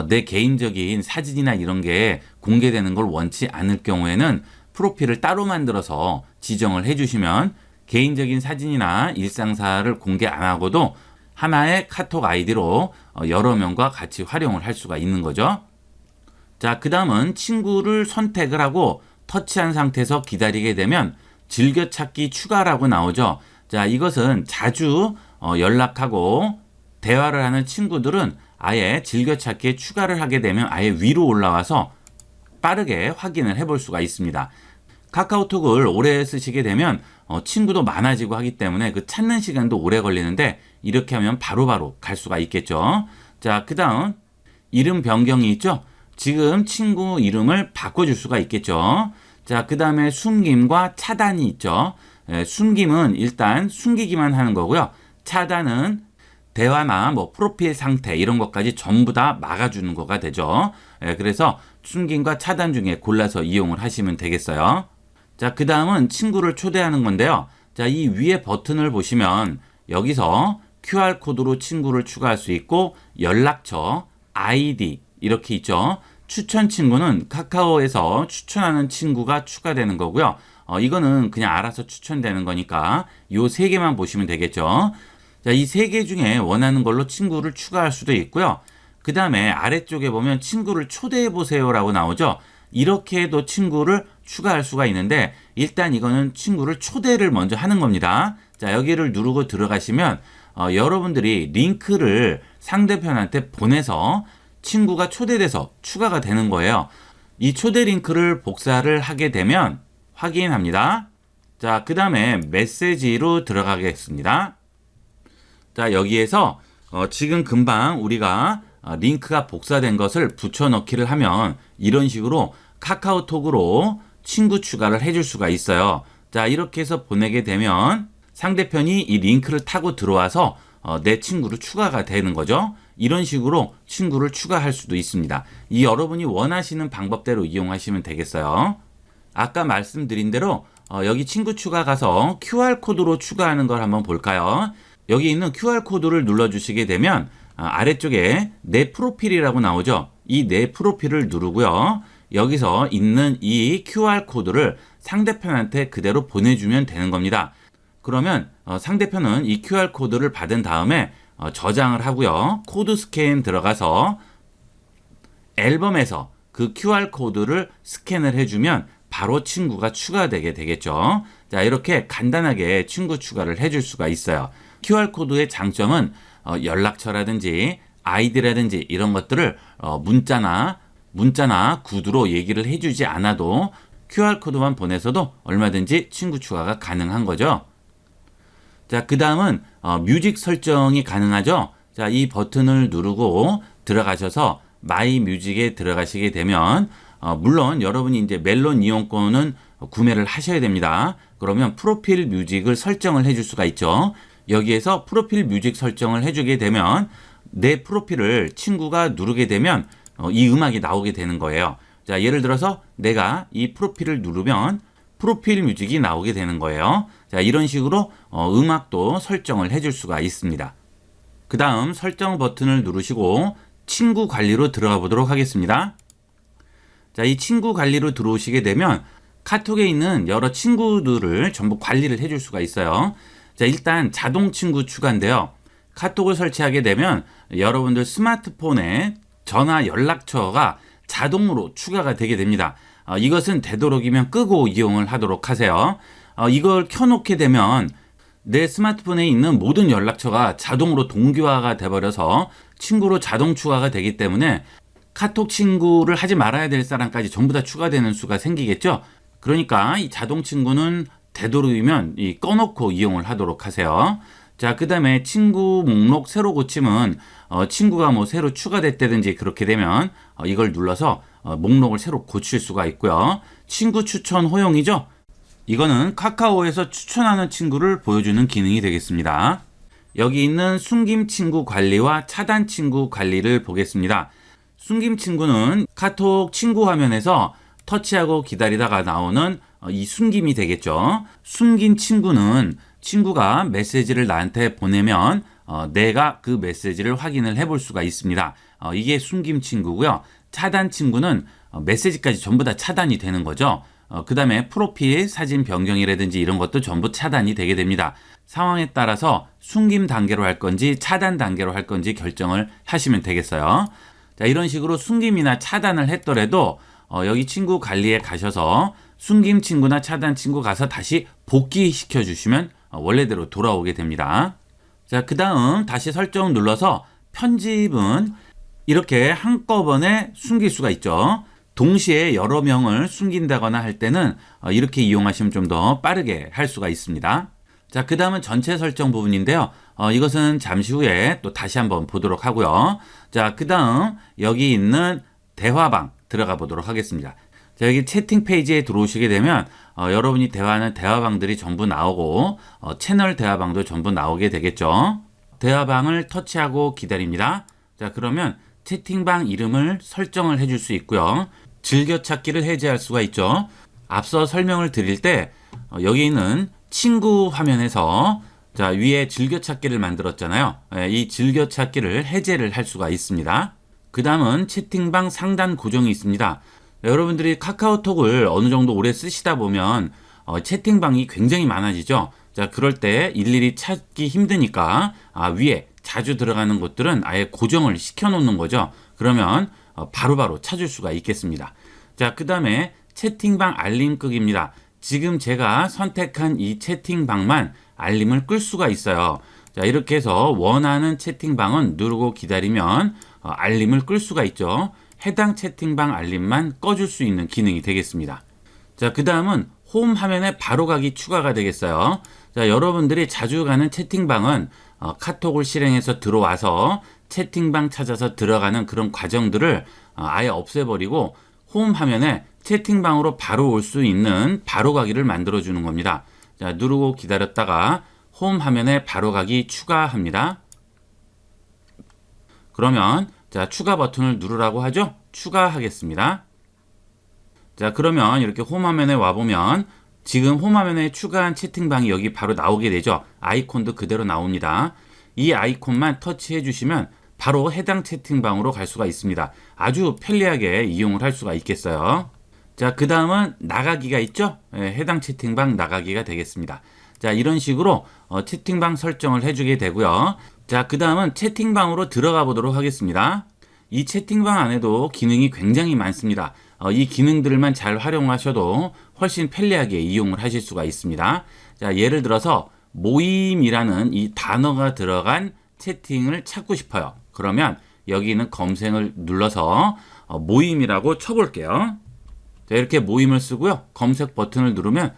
내 개인적인 사진이나 이런 게 공개되는 걸 원치 않을 경우에는 프로필을 따로 만들어서 지정을 해주시면 개인적인 사진이나 일상사를 공개 안 하고도 하나의 카톡 아이디로 여러 명과 같이 활용을 할 수가 있는 거죠. 자, 그 다음은 친구를 선택을 하고 터치한 상태에서 기다리게 되면 즐겨찾기 추가라고 나오죠. 자, 이것은 자주 연락하고 대화를 하는 친구들은 아예 즐겨찾기에 추가를 하게 되면 아예 위로 올라와서 빠르게 확인을 해볼 수가 있습니다. 카카오톡을 오래 쓰시게 되면 친구도 많아지고 하기 때문에 그 찾는 시간도 오래 걸리는데 이렇게 하면 바로바로 갈 수가 있겠죠. 자, 그 다음 이름 변경이 있죠. 지금 친구 이름을 바꿔줄 수가 있겠죠. 자, 그 다음에 숨김과 차단이 있죠. 숨김은 일단 숨기기만 하는 거고요. 차단은 대화나 뭐 프로필 상태 이런 것까지 전부 다 막아주는 거가 되죠. 그래서 숨김과 차단 중에 골라서 이용을 하시면 되겠어요. 자, 그 다음은 친구를 초대하는 건데요. 자, 이 위에 버튼을 보시면 여기서 QR코드로 친구를 추가할 수 있고 연락처, 아이디 이렇게 있죠. 추천 친구는 카카오에서 추천하는 친구가 추가되는 거고요. 이거는 그냥 알아서 추천되는 거니까 이 세 개만 보시면 되겠죠. 자, 이 세 개 중에 원하는 걸로 친구를 추가할 수도 있고요. 그 다음에 아래쪽에 보면 친구를 초대해 보세요라고 나오죠. 이렇게 해도 친구를 추가할 수가 있는데 일단 이거는 친구를 초대를 먼저 하는 겁니다. 자, 여기를 누르고 들어가시면 여러분들이 링크를 상대편한테 보내서 친구가 초대돼서 추가가 되는 거예요. 이 초대 링크를 복사를 하게 되면 확인합니다. 자, 그 다음에 메시지로 들어가겠습니다. 자, 여기에서 지금 금방 우리가 링크가 복사된 것을 붙여넣기를 하면 이런 식으로 카카오톡으로 친구 추가를 해줄 수가 있어요. 자, 이렇게 해서 보내게 되면 상대편이 이 링크를 타고 들어와서 내 친구로 추가가 되는 거죠. 이런 식으로 친구를 추가할 수도 있습니다. 이 여러분이 원하시는 방법대로 이용하시면 되겠어요. 아까 말씀드린 대로 여기 친구 추가 가서 QR코드로 추가하는 걸 한번 볼까요? 여기 있는 QR코드를 눌러주시게 되면 아래쪽에 내 프로필이라고 나오죠. 이 내 프로필을 누르고요. 여기서 있는 이 QR코드를 상대편한테 그대로 보내주면 되는 겁니다. 그러면 상대편은 이 QR코드를 받은 다음에 저장을 하고요. 코드 스캔 들어가서 앨범에서 그 QR코드를 스캔을 해주면 바로 친구가 추가되게 되겠죠. 자, 이렇게 간단하게 친구 추가를 해줄 수가 있어요. QR코드의 장점은 연락처라든지 아이디라든지 이런 것들을 문자나 구두로 얘기를 해주지 않아도 QR코드만 보내서도 얼마든지 친구 추가가 가능한 거죠. 자, 그 다음은 뮤직 설정이 가능하죠. 자, 이 버튼을 누르고 들어가셔서 마이 뮤직에 들어가시게 되면 물론 여러분이 이제 멜론 이용권은 구매를 하셔야 됩니다. 그러면 프로필 뮤직을 설정을 해줄 수가 있죠. 여기에서 프로필 뮤직 설정을 해주게 되면 내 프로필을 친구가 누르게 되면 이 음악이 나오게 되는 거예요. 자, 예를 들어서 내가 이 프로필을 누르면 프로필 뮤직이 나오게 되는 거예요. 자, 이런 식으로 음악도 설정을 해줄 수가 있습니다. 그 다음 설정 버튼을 누르시고 친구 관리로 들어가 보도록 하겠습니다. 자, 이 친구 관리로 들어오시게 되면 카톡에 있는 여러 친구들을 전부 관리를 해줄 수가 있어요. 자, 일단 자동 친구 추가인데요. 카톡을 설치하게 되면 여러분들 스마트폰에 전화 연락처가 자동으로 추가가 되게 됩니다. 이것은 되도록이면 끄고 이용을 하도록 하세요. 이걸 켜놓게 되면 내 스마트폰에 있는 모든 연락처가 자동으로 동기화가 돼버려서 친구로 자동 추가가 되기 때문에 카톡 친구를 하지 말아야 될 사람까지 전부 다 추가되는 수가 생기겠죠. 그러니까 이 자동 친구는 되도록이면 꺼놓고 이용을 하도록 하세요. 자, 그 다음에 친구 목록 새로 고침은 친구가 뭐 새로 추가됐다든지 그렇게 되면 이걸 눌러서 목록을 새로 고칠 수가 있고요. 친구 추천 허용이죠. 이거는 카카오에서 추천하는 친구를 보여주는 기능이 되겠습니다. 여기 있는 숨김 친구 관리와 차단 친구 관리를 보겠습니다. 숨김 친구는 카톡 친구 화면에서 터치하고 기다리다가 나오는 이 숨김이 되겠죠. 숨긴 친구는 친구가 메시지를 나한테 보내면 내가 그 메시지를 확인을 해볼 수가 있습니다. 이게 숨김 친구고요. 차단 친구는 메시지까지 전부 다 차단이 되는 거죠. 그 다음에 프로필 사진 변경이라든지 이런 것도 전부 차단이 되게 됩니다. 상황에 따라서 숨김 단계로 할 건지 차단 단계로 할 건지 결정을 하시면 되겠어요. 자, 이런 식으로 숨김이나 차단을 했더라도 여기 친구 관리에 가셔서 숨김 친구나 차단 친구 가서 다시 복귀시켜 주시면 원래대로 돌아오게 됩니다. 자, 그 다음 다시 설정 눌러서 편집은 이렇게 한꺼번에 숨길 수가 있죠. 동시에 여러 명을 숨긴다거나 할 때는 이렇게 이용하시면 좀 더 빠르게 할 수가 있습니다. 자, 그 다음은 전체 설정 부분인데요. 이것은 잠시 후에 또 다시 한번 보도록 하고요. 자, 그 다음 여기 있는 대화방 들어가 보도록 하겠습니다. 자, 여기 채팅 페이지에 들어오시게 되면 여러분이 대화하는 대화방들이 전부 나오고 채널 대화방도 전부 나오게 되겠죠. 대화방을 터치하고 기다립니다. 자, 그러면 채팅방 이름을 설정을 해줄 수 있고요. 즐겨찾기를 해제할 수가 있죠. 앞서 설명을 드릴 때 여기 있는 친구 화면에서 자, 위에 즐겨찾기를 만들었잖아요. 이 즐겨찾기를 해제를 할 수가 있습니다. 그 다음은 채팅방 상단 고정이 있습니다. 여러분들이 카카오톡을 어느 정도 오래 쓰시다 보면 채팅방이 굉장히 많아지죠. 자, 그럴 때 일일이 찾기 힘드니까 위에 자주 들어가는 곳들은 아예 고정을 시켜 놓는 거죠. 그러면 바로바로 찾을 수가 있겠습니다. 자, 그 다음에 채팅방 알림 끄기입니다. 지금 제가 선택한 이 채팅방만 알림을 끌 수가 있어요. 자, 이렇게 해서 원하는 채팅방은 누르고 기다리면 알림을 끌 수가 있죠. 해당 채팅방 알림만 꺼줄 수 있는 기능이 되겠습니다. 자, 그 다음은 홈 화면에 바로가기 추가가 되겠어요. 자, 여러분들이 자주 가는 채팅방은 카톡을 실행해서 들어와서 채팅방 찾아서 들어가는 그런 과정들을 아예 없애버리고 홈 화면에 채팅방으로 바로 올 수 있는 바로가기를 만들어주는 겁니다. 자, 누르고 기다렸다가 홈 화면에 바로가기 추가합니다. 그러면 자, 추가 버튼을 누르라고 하죠. 추가하겠습니다. 자, 그러면 이렇게 홈 화면에 와보면 지금 홈 화면에 추가한 채팅방이 여기 바로 나오게 되죠. 아이콘도 그대로 나옵니다. 이 아이콘만 터치해 주시면 바로 해당 채팅방으로 갈 수가 있습니다. 아주 편리하게 이용을 할 수가 있겠어요. 자, 그 다음은 나가기가 있죠? 해당 채팅방 나가기가 되겠습니다. 자, 이런 식으로 채팅방 설정을 해주게 되고요. 자, 그 다음은 채팅방으로 들어가 보도록 하겠습니다. 이 채팅방 안에도 기능이 굉장히 많습니다. 이 기능들만 잘 활용하셔도 훨씬 편리하게 이용을 하실 수가 있습니다. 자, 예를 들어서 모임이라는 이 단어가 들어간 채팅을 찾고 싶어요. 그러면 여기 있는 검색을 눌러서 모임이라고 쳐볼게요. 자, 이렇게 모임을 쓰고요. 검색 버튼을 누르면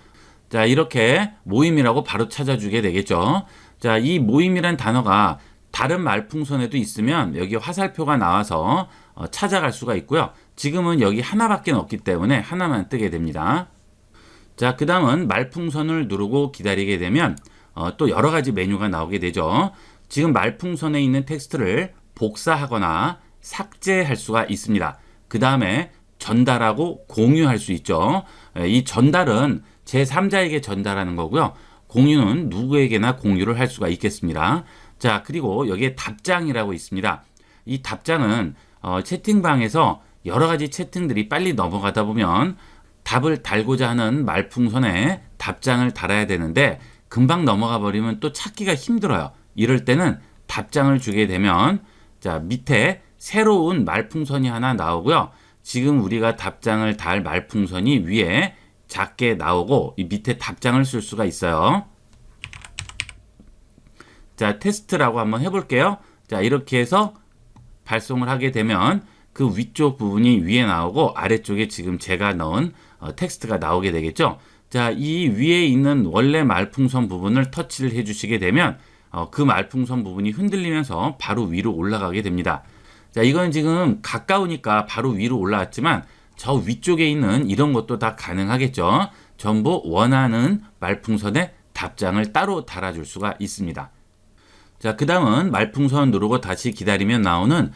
자, 이렇게 모임이라고 바로 찾아주게 되겠죠. 자, 이 모임이란 단어가 다른 말풍선에도 있으면 여기 화살표가 나와서 찾아갈 수가 있고요. 지금은 여기 하나밖에 없기 때문에 하나만 뜨게 됩니다. 자, 그 다음은 말풍선을 누르고 기다리게 되면 또 여러 가지 메뉴가 나오게 되죠. 지금 말풍선에 있는 텍스트를 복사하거나 삭제할 수가 있습니다. 그 다음에 전달하고 공유할 수 있죠. 이 전달은 제3자에게 전달하는 거고요. 공유는 누구에게나 공유를 할 수가 있겠습니다. 자, 그리고 여기에 답장이라고 있습니다. 이 답장은 채팅방에서 여러 가지 채팅들이 빨리 넘어가다 보면 답을 달고자 하는 말풍선에 답장을 달아야 되는데 금방 넘어가 버리면 또 찾기가 힘들어요. 이럴 때는 답장을 주게 되면 자, 밑에 새로운 말풍선이 하나 나오고요. 지금 우리가 답장을 달 말풍선이 위에 작게 나오고 이 밑에 답장을 쓸 수가 있어요. 자, 테스트라고 한번 해볼게요. 자, 이렇게 해서 발송을 하게 되면 그 위쪽 부분이 위에 나오고 아래쪽에 지금 제가 넣은 텍스트가 나오게 되겠죠. 자, 이 위에 있는 원래 말풍선 부분을 터치를 해주시게 되면 그 말풍선 부분이 흔들리면서 바로 위로 올라가게 됩니다. 자, 이건 지금 가까우니까 바로 위로 올라왔지만 저 위쪽에 있는 이런 것도 다 가능하겠죠. 전부 원하는 말풍선에 답장을 따로 달아줄 수가 있습니다. 자, 그 다음은 말풍선 누르고 다시 기다리면 나오는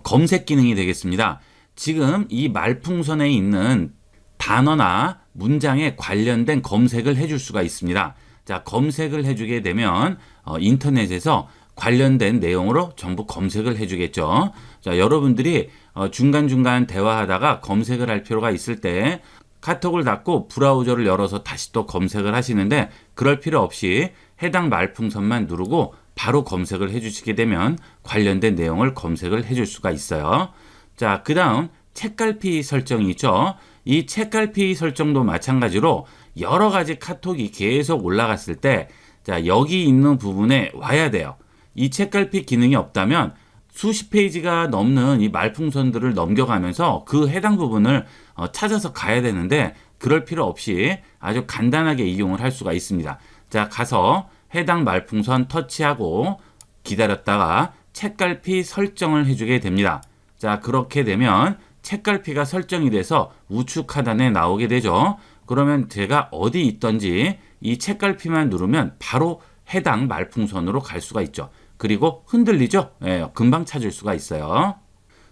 검색 기능이 되겠습니다. 지금 이 말풍선에 있는 단어나 문장에 관련된 검색을 해줄 수가 있습니다. 자, 검색을 해주게 되면 인터넷에서 관련된 내용으로 전부 검색을 해주겠죠. 자, 여러분들이 중간중간 대화하다가 검색을 할 필요가 있을 때 카톡을 닫고 브라우저를 열어서 다시 또 검색을 하시는데 그럴 필요 없이 해당 말풍선만 누르고 바로 검색을 해주시게 되면 관련된 내용을 검색을 해줄 수가 있어요. 자, 그 다음 책갈피 설정이 있죠. 이 책갈피 설정도 마찬가지로 여러 가지 카톡이 계속 올라갔을 때 자, 여기 있는 부분에 와야 돼요. 이 책갈피 기능이 없다면 수십 페이지가 넘는 이 말풍선들을 넘겨가면서 그 해당 부분을 찾아서 가야 되는데 그럴 필요 없이 아주 간단하게 이용을 할 수가 있습니다. 자, 가서 해당 말풍선 터치하고 기다렸다가 책갈피 설정을 해주게 됩니다. 자, 그렇게 되면 책갈피가 설정이 돼서 우측 하단에 나오게 되죠. 그러면 제가 어디 있던지 이 책갈피만 누르면 바로 해당 말풍선으로 갈 수가 있죠. 그리고 흔들리죠? 예, 금방 찾을 수가 있어요.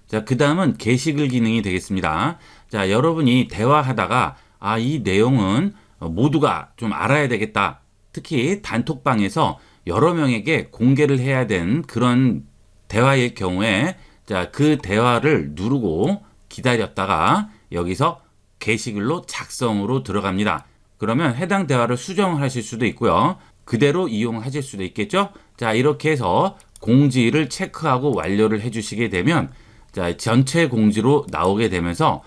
자, 그 다음은 게시글 기능이 되겠습니다. 자, 여러분이 대화하다가 이 내용은 모두가 좀 알아야 되겠다. 특히 단톡방에서 여러 명에게 공개를 해야 된 그런 대화의 경우에 자, 그 대화를 누르고 기다렸다가 여기서 게시글로 작성으로 들어갑니다. 그러면 해당 대화를 수정하실 수도 있고요. 그대로 이용하실 수도 있겠죠. 자, 이렇게 해서 공지를 체크하고 완료를 해주시게 되면 자, 전체 공지로 나오게 되면서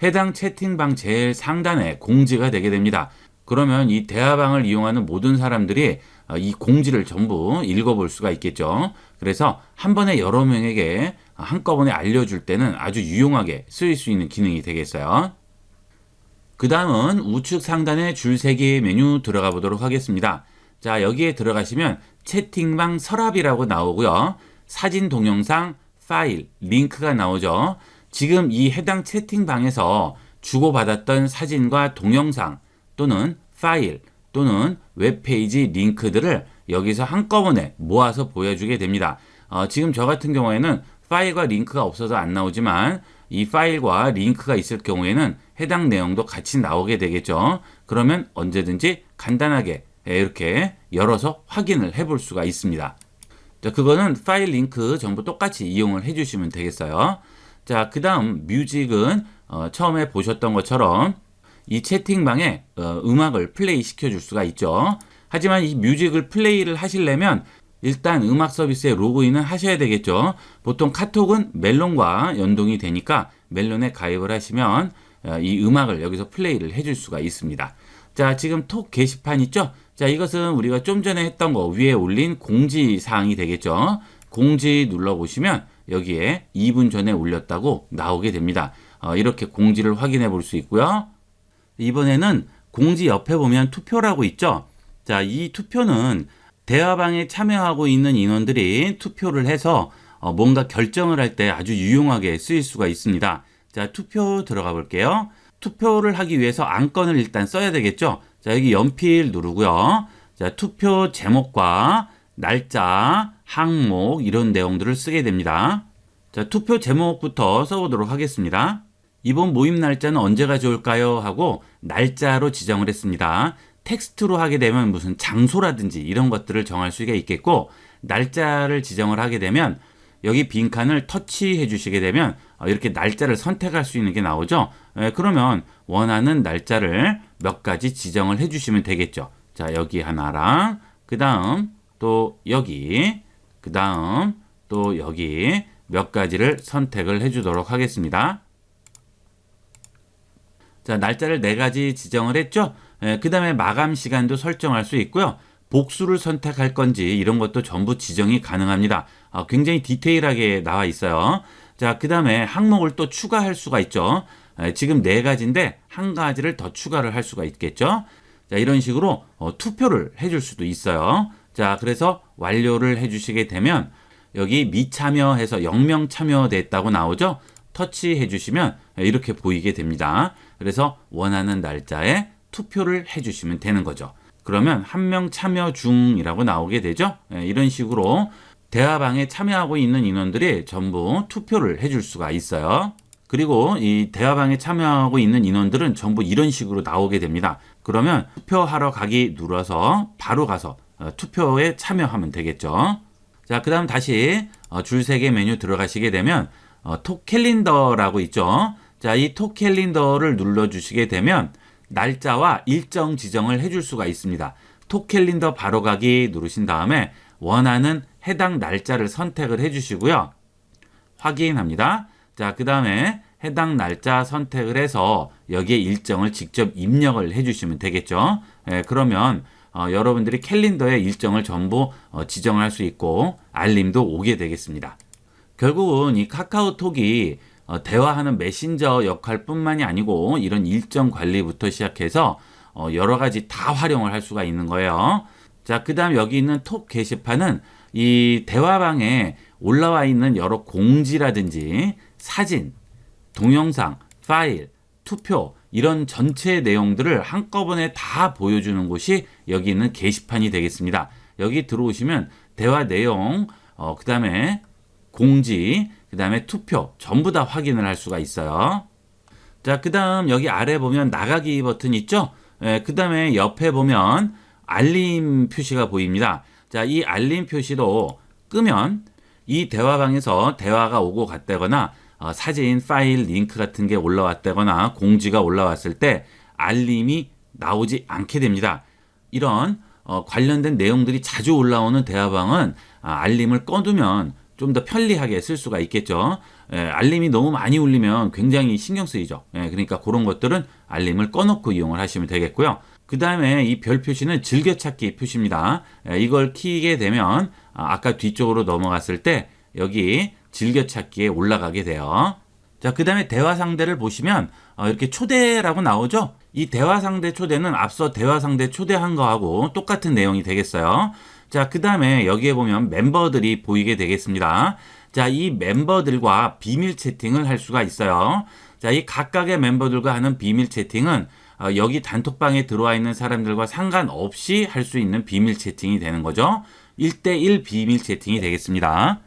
해당 채팅방 제일 상단에 공지가 되게 됩니다. 그러면 이 대화방을 이용하는 모든 사람들이 이 공지를 전부 읽어볼 수가 있겠죠. 그래서 한 번에 여러 명에게 한꺼번에 알려줄 때는 아주 유용하게 쓰일 수 있는 기능이 되겠어요. 그 다음은 우측 상단의 줄세기 메뉴 들어가 보도록 하겠습니다. 자, 여기에 들어가시면 채팅방 서랍이라고 나오고요. 사진, 동영상, 파일, 링크가 나오죠. 지금 이 해당 채팅방에서 주고받았던 사진과 동영상 또는 파일 또는 웹페이지 링크들을 여기서 한꺼번에 모아서 보여주게 됩니다. 지금 저 같은 경우에는 파일과 링크가 없어서 안 나오지만 이 파일과 링크가 있을 경우에는 해당 내용도 같이 나오게 되겠죠. 그러면 언제든지 간단하게 이렇게 열어서 확인을 해볼 수가 있습니다. 자, 그거는 파일 링크 전부 똑같이 이용을 해주시면 되겠어요. 자, 그 다음 뮤직은 처음에 보셨던 것처럼 이 채팅방에 음악을 플레이 시켜줄 수가 있죠. 하지만 이 뮤직을 플레이를 하시려면 일단 음악 서비스에 로그인을 하셔야 되겠죠. 보통 카톡은 멜론과 연동이 되니까 멜론에 가입을 하시면 이 음악을 여기서 플레이를 해줄 수가 있습니다. 자, 지금 톡 게시판 있죠? 자, 이것은 우리가 좀 전에 했던 거 위에 올린 공지 사항이 되겠죠. 공지 눌러보시면 여기에 2분 전에 올렸다고 나오게 됩니다. 이렇게 공지를 확인해 볼 수 있고요. 이번에는 공지 옆에 보면 투표라고 있죠. 자, 이 투표는 대화방에 참여하고 있는 인원들이 투표를 해서 뭔가 결정을 할 때 아주 유용하게 쓰일 수가 있습니다. 자, 투표 들어가 볼게요. 투표를 하기 위해서 안건을 일단 써야 되겠죠. 자, 여기 연필 누르고요. 자, 투표 제목과 날짜, 항목 이런 내용들을 쓰게 됩니다. 자, 투표 제목부터 써보도록 하겠습니다. 이번 모임 날짜는 언제가 좋을까요? 하고 날짜로 지정을 했습니다. 텍스트로 하게 되면 무슨 장소라든지 이런 것들을 정할 수가 있겠고, 날짜를 지정을 하게 되면 여기 빈칸을 터치해 주시게 되면 이렇게 날짜를 선택할 수 있는 게 나오죠. 그러면 원하는 날짜를 몇 가지 지정을 해 주시면 되겠죠. 자, 여기 하나랑 그 다음 또 여기 그 다음 또 여기 몇 가지를 선택을 해 주도록 하겠습니다. 자, 날짜를 4가지 지정을 했죠. 그 다음에 마감 시간도 설정할 수 있고요. 복수를 선택할 건지 이런 것도 전부 지정이 가능합니다. 굉장히 디테일하게 나와 있어요. 자, 그 다음에 항목을 또 추가할 수가 있죠. 지금 4가지인데 한 가지를 더 추가를 할 수가 있겠죠. 자, 이런 식으로 투표를 해줄 수도 있어요. 자, 그래서 완료를 해주시게 되면 여기 미참여해서 0명 참여됐다고 나오죠. 터치해 주시면 이렇게 보이게 됩니다. 그래서 원하는 날짜에 투표를 해주시면 되는 거죠. 그러면 1명 참여 중이라고 나오게 되죠. 이런 식으로 대화방에 참여하고 있는 인원들이 전부 투표를 해줄 수가 있어요. 그리고 이 대화방에 참여하고 있는 인원들은 전부 이런 식으로 나오게 됩니다. 그러면 투표하러 가기 눌러서 바로 가서 투표에 참여하면 되겠죠. 자, 그 다음 다시 줄세개 메뉴 들어가시게 되면 톡 캘린더라고 있죠. 자, 이 톡 캘린더를 눌러주시게 되면 날짜와 일정 지정을 해줄 수가 있습니다. 톡 캘린더 바로 가기 누르신 다음에 원하는 해당 날짜를 선택을 해주시고요. 확인합니다. 자, 그 다음에 해당 날짜 선택을 해서 여기에 일정을 직접 입력을 해주시면 되겠죠. 그러면 여러분들이 캘린더에 일정을 전부 지정할 수 있고 알림도 오게 되겠습니다. 결국은 이 카카오톡이 대화하는 메신저 역할뿐만이 아니고 이런 일정 관리부터 시작해서 여러 가지 다 활용을 할 수가 있는 거예요. 자, 그 다음 여기 있는 톡 게시판은 이 대화방에 올라와 있는 여러 공지라든지 사진, 동영상, 파일, 투표 이런 전체 내용들을 한꺼번에 다 보여주는 곳이 여기 있는 게시판이 되겠습니다. 여기 들어오시면 대화 내용, 그 다음에 공지, 그 다음에 투표 전부 다 확인을 할 수가 있어요. 자, 그 다음 여기 아래 보면 나가기 버튼 있죠? 그 다음에 옆에 보면 알림 표시가 보입니다. 자, 이 알림 표시도 끄면 이 대화방에서 대화가 오고 갔다거나 사진, 파일, 링크 같은 게 올라왔다거나 공지가 올라왔을 때 알림이 나오지 않게 됩니다. 이런 관련된 내용들이 자주 올라오는 대화방은 알림을 꺼두면 좀 더 편리하게 쓸 수가 있겠죠. 알림이 너무 많이 울리면 굉장히 신경 쓰이죠. 그러니까 그런 것들은 알림을 꺼놓고 이용을 하시면 되겠고요. 그 다음에 이 별 표시는 즐겨찾기 표시입니다. 이걸 키게 되면 아까 뒤쪽으로 넘어갔을 때 여기 즐겨찾기에 올라가게 돼요. 자, 그 다음에 대화 상대를 보시면 이렇게 초대라고 나오죠. 이 대화 상대 초대는 앞서 대화 상대 초대한 거하고 똑같은 내용이 되겠어요. 자, 그 다음에 여기에 보면 멤버들이 보이게 되겠습니다. 자, 이 멤버들과 비밀 채팅을 할 수가 있어요. 자, 이 각각의 멤버들과 하는 비밀 채팅은 여기 단톡방에 들어와 있는 사람들과 상관없이 할 수 있는 비밀 채팅이 되는 거죠. 1대1 비밀 채팅이 되겠습니다.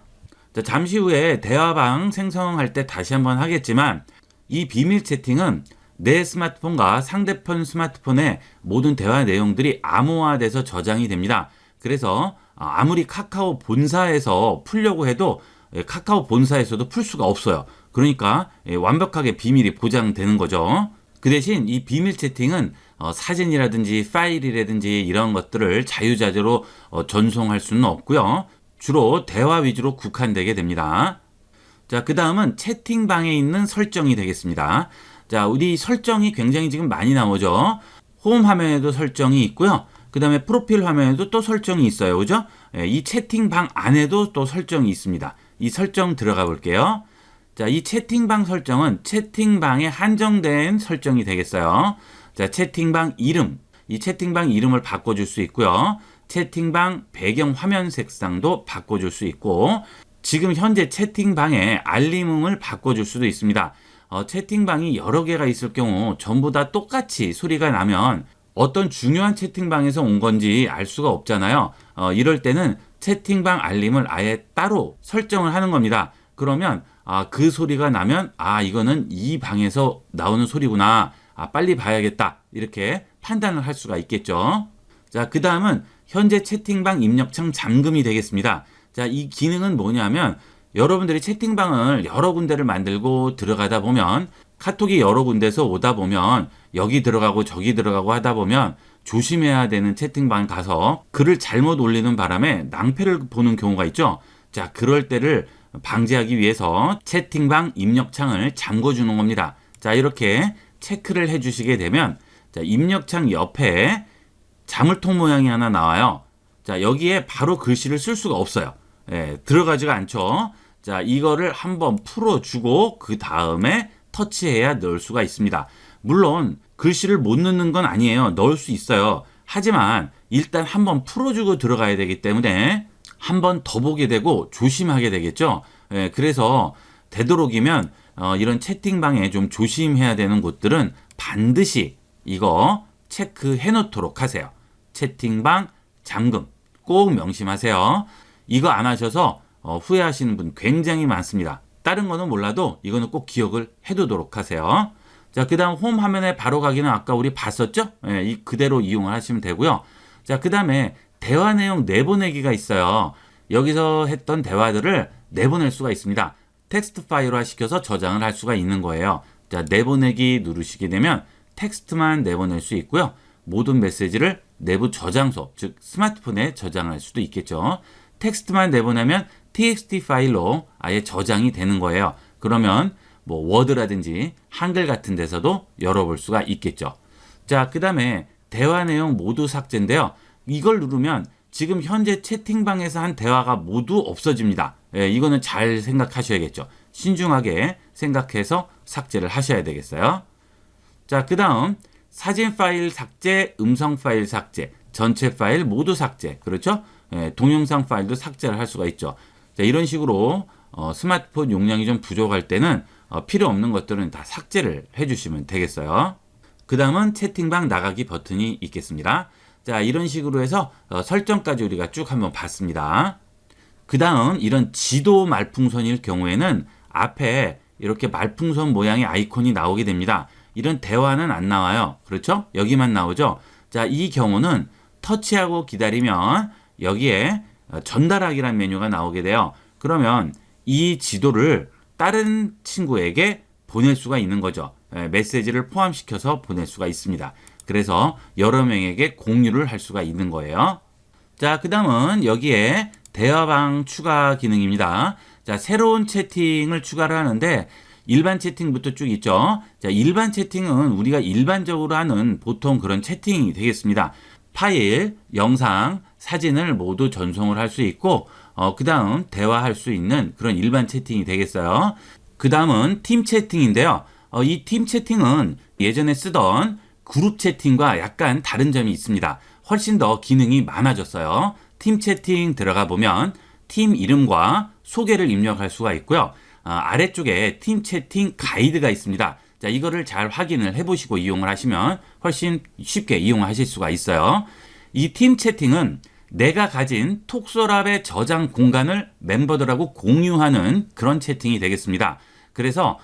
자, 잠시 후에 대화방 생성할 때 다시 한번 하겠지만 이 비밀 채팅은 내 스마트폰과 상대편 스마트폰의 모든 대화 내용들이 암호화돼서 저장이 됩니다. 그래서 아무리 카카오 본사에서 풀려고 해도 카카오 본사에서도 풀 수가 없어요. 그러니까 완벽하게 비밀이 보장되는 거죠. 그 대신 이 비밀 채팅은 사진이라든지 파일이라든지 이런 것들을 자유자재로 전송할 수는 없고요. 주로 대화 위주로 국한되게 됩니다. 자, 그 다음은 채팅방에 있는 설정이 되겠습니다. 자, 우리 설정이 굉장히 지금 많이 나오죠. 홈 화면에도 설정이 있고요. 그 다음에 프로필 화면에도 또 설정이 있어요. 그죠? 이 채팅방 안에도 또 설정이 있습니다. 이 설정 들어가 볼게요. 자, 이 채팅방 설정은 채팅방에 한정된 설정이 되겠어요. 자, 채팅방 이름. 이 채팅방 이름을 바꿔줄 수 있고요. 채팅방 배경 화면 색상도 바꿔줄 수 있고, 지금 현재 채팅방에 알림음을 바꿔줄 수도 있습니다. 채팅방이 여러 개가 있을 경우 전부 다 똑같이 소리가 나면 어떤 중요한 채팅방에서 온 건지 알 수가 없잖아요. 이럴 때는 채팅방 알림을 아예 따로 설정을 하는 겁니다. 그러면 그 소리가 나면 이거는 이 방에서 나오는 소리구나. 빨리 봐야겠다. 이렇게 판단을 할 수가 있겠죠. 자, 그 다음은 현재 채팅방 입력창 잠금이 되겠습니다. 자, 이 기능은 뭐냐면 여러분들이 채팅방을 여러 군데를 만들고 들어가다 보면 카톡이 여러 군데서 오다 보면 여기 들어가고 저기 들어가고 하다 보면 조심해야 되는 채팅방 가서 글을 잘못 올리는 바람에 낭패를 보는 경우가 있죠. 자, 그럴 때를 방지하기 위해서 채팅방 입력창을 잠궈주는 겁니다. 자, 이렇게 체크를 해주시게 되면 자, 입력창 옆에 자물통 모양이 하나 나와요. 자, 여기에 바로 글씨를 쓸 수가 없어요. 들어가지가 않죠. 자, 이거를 한번 풀어주고 그 다음에 터치해야 넣을 수가 있습니다. 물론 글씨를 못 넣는 건 아니에요. 넣을 수 있어요. 하지만 일단 한번 풀어주고 들어가야 되기 때문에 한번 더 보게 되고 조심하게 되겠죠. 그래서 되도록이면 이런 채팅방에 좀 조심해야 되는 곳들은 반드시 이거 체크해 놓도록 하세요. 채팅방 잠금 꼭 명심하세요. 이거 안 하셔서 후회하시는 분 굉장히 많습니다. 다른 거는 몰라도 이거는 꼭 기억을 해두도록 하세요. 자, 그 다음 홈 화면에 바로 가기는 아까 우리 봤었죠? 이 그대로 이용을 하시면 되고요. 자, 그 다음에 대화 내용 내보내기가 있어요. 여기서 했던 대화들을 내보낼 수가 있습니다. 텍스트 파일화 시켜서 저장을 할 수가 있는 거예요. 자, 내보내기 누르시게 되면 텍스트만 내보낼 수 있고요. 모든 메시지를 내부 저장소, 즉 스마트폰에 저장할 수도 있겠죠. 텍스트만 내보내면 txt 파일로 아예 저장이 되는 거예요. 그러면 뭐 워드라든지 한글 같은 데서도 열어볼 수가 있겠죠. 자, 그 다음에 대화 내용 모두 삭제인데요. 이걸 누르면 지금 현재 채팅방에서 한 대화가 모두 없어집니다. 이거는 잘 생각하셔야겠죠. 신중하게 생각해서 삭제를 하셔야 되겠어요. 자, 그 다음 사진 파일 삭제, 음성 파일 삭제, 전체 파일 모두 삭제. 그렇죠? 동영상 파일도 삭제를 할 수가 있죠. 자, 이런 식으로 스마트폰 용량이 좀 부족할 때는 필요 없는 것들은 다 삭제를 해주시면 되겠어요. 그 다음은 채팅방 나가기 버튼이 있겠습니다. 자, 이런 식으로 해서 설정까지 우리가 쭉 한번 봤습니다. 그 다음 이런 지도 말풍선일 경우에는 앞에 이렇게 말풍선 모양의 아이콘이 나오게 됩니다. 이런 대화는 안 나와요. 그렇죠? 여기만 나오죠? 자, 이 경우는 터치하고 기다리면 여기에 전달하기란 메뉴가 나오게 돼요. 그러면 이 지도를 다른 친구에게 보낼 수가 있는 거죠. 메시지를 포함시켜서 보낼 수가 있습니다. 그래서 여러 명에게 공유를 할 수가 있는 거예요. 자, 그 다음은 여기에 대화방 추가 기능입니다. 자, 새로운 채팅을 추가를 하는데 일반 채팅부터 쭉 있죠. 자, 일반 채팅은 우리가 일반적으로 하는 보통 그런 채팅이 되겠습니다. 파일, 영상, 사진을 모두 전송을 할 수 있고 그 다음 대화할 수 있는 그런 일반 채팅이 되겠어요. 그 다음은 팀 채팅인데요. 이 팀 채팅은 예전에 쓰던 그룹 채팅과 약간 다른 점이 있습니다. 훨씬 더 기능이 많아졌어요. 팀 채팅 들어가 보면 팀 이름과 소개를 입력할 수가 있고요. 아래쪽에 팀 채팅 가이드가 있습니다. 자, 이거를 잘 확인을 해보시고 이용을 하시면 훨씬 쉽게 이용하실 수가 있어요. 이 팀 채팅은 내가 가진 톡서랍의 저장 공간을 멤버들하고 공유하는 그런 채팅이 되겠습니다. 그래서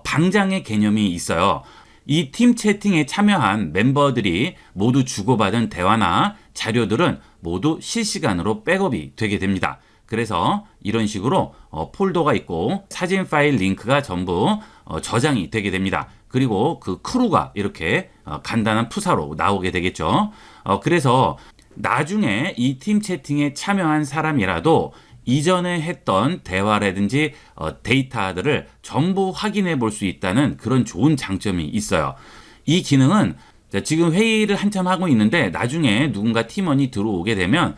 방장의 개념이 있어요. 이 팀 채팅에 참여한 멤버들이 모두 주고받은 대화나 자료들은 모두 실시간으로 백업이 되게 됩니다. 그래서 이런 식으로 폴더가 있고 사진 파일 링크가 전부 저장이 되게 됩니다. 그리고 그 크루가 이렇게 간단한 푸사로 나오게 되겠죠. 그래서 나중에 이 팀 채팅에 참여한 사람이라도 이전에 했던 대화라든지 데이터들을 전부 확인해 볼 수 있다는 그런 좋은 장점이 있어요. 이 기능은 지금 회의를 한참 하고 있는데 나중에 누군가 팀원이 들어오게 되면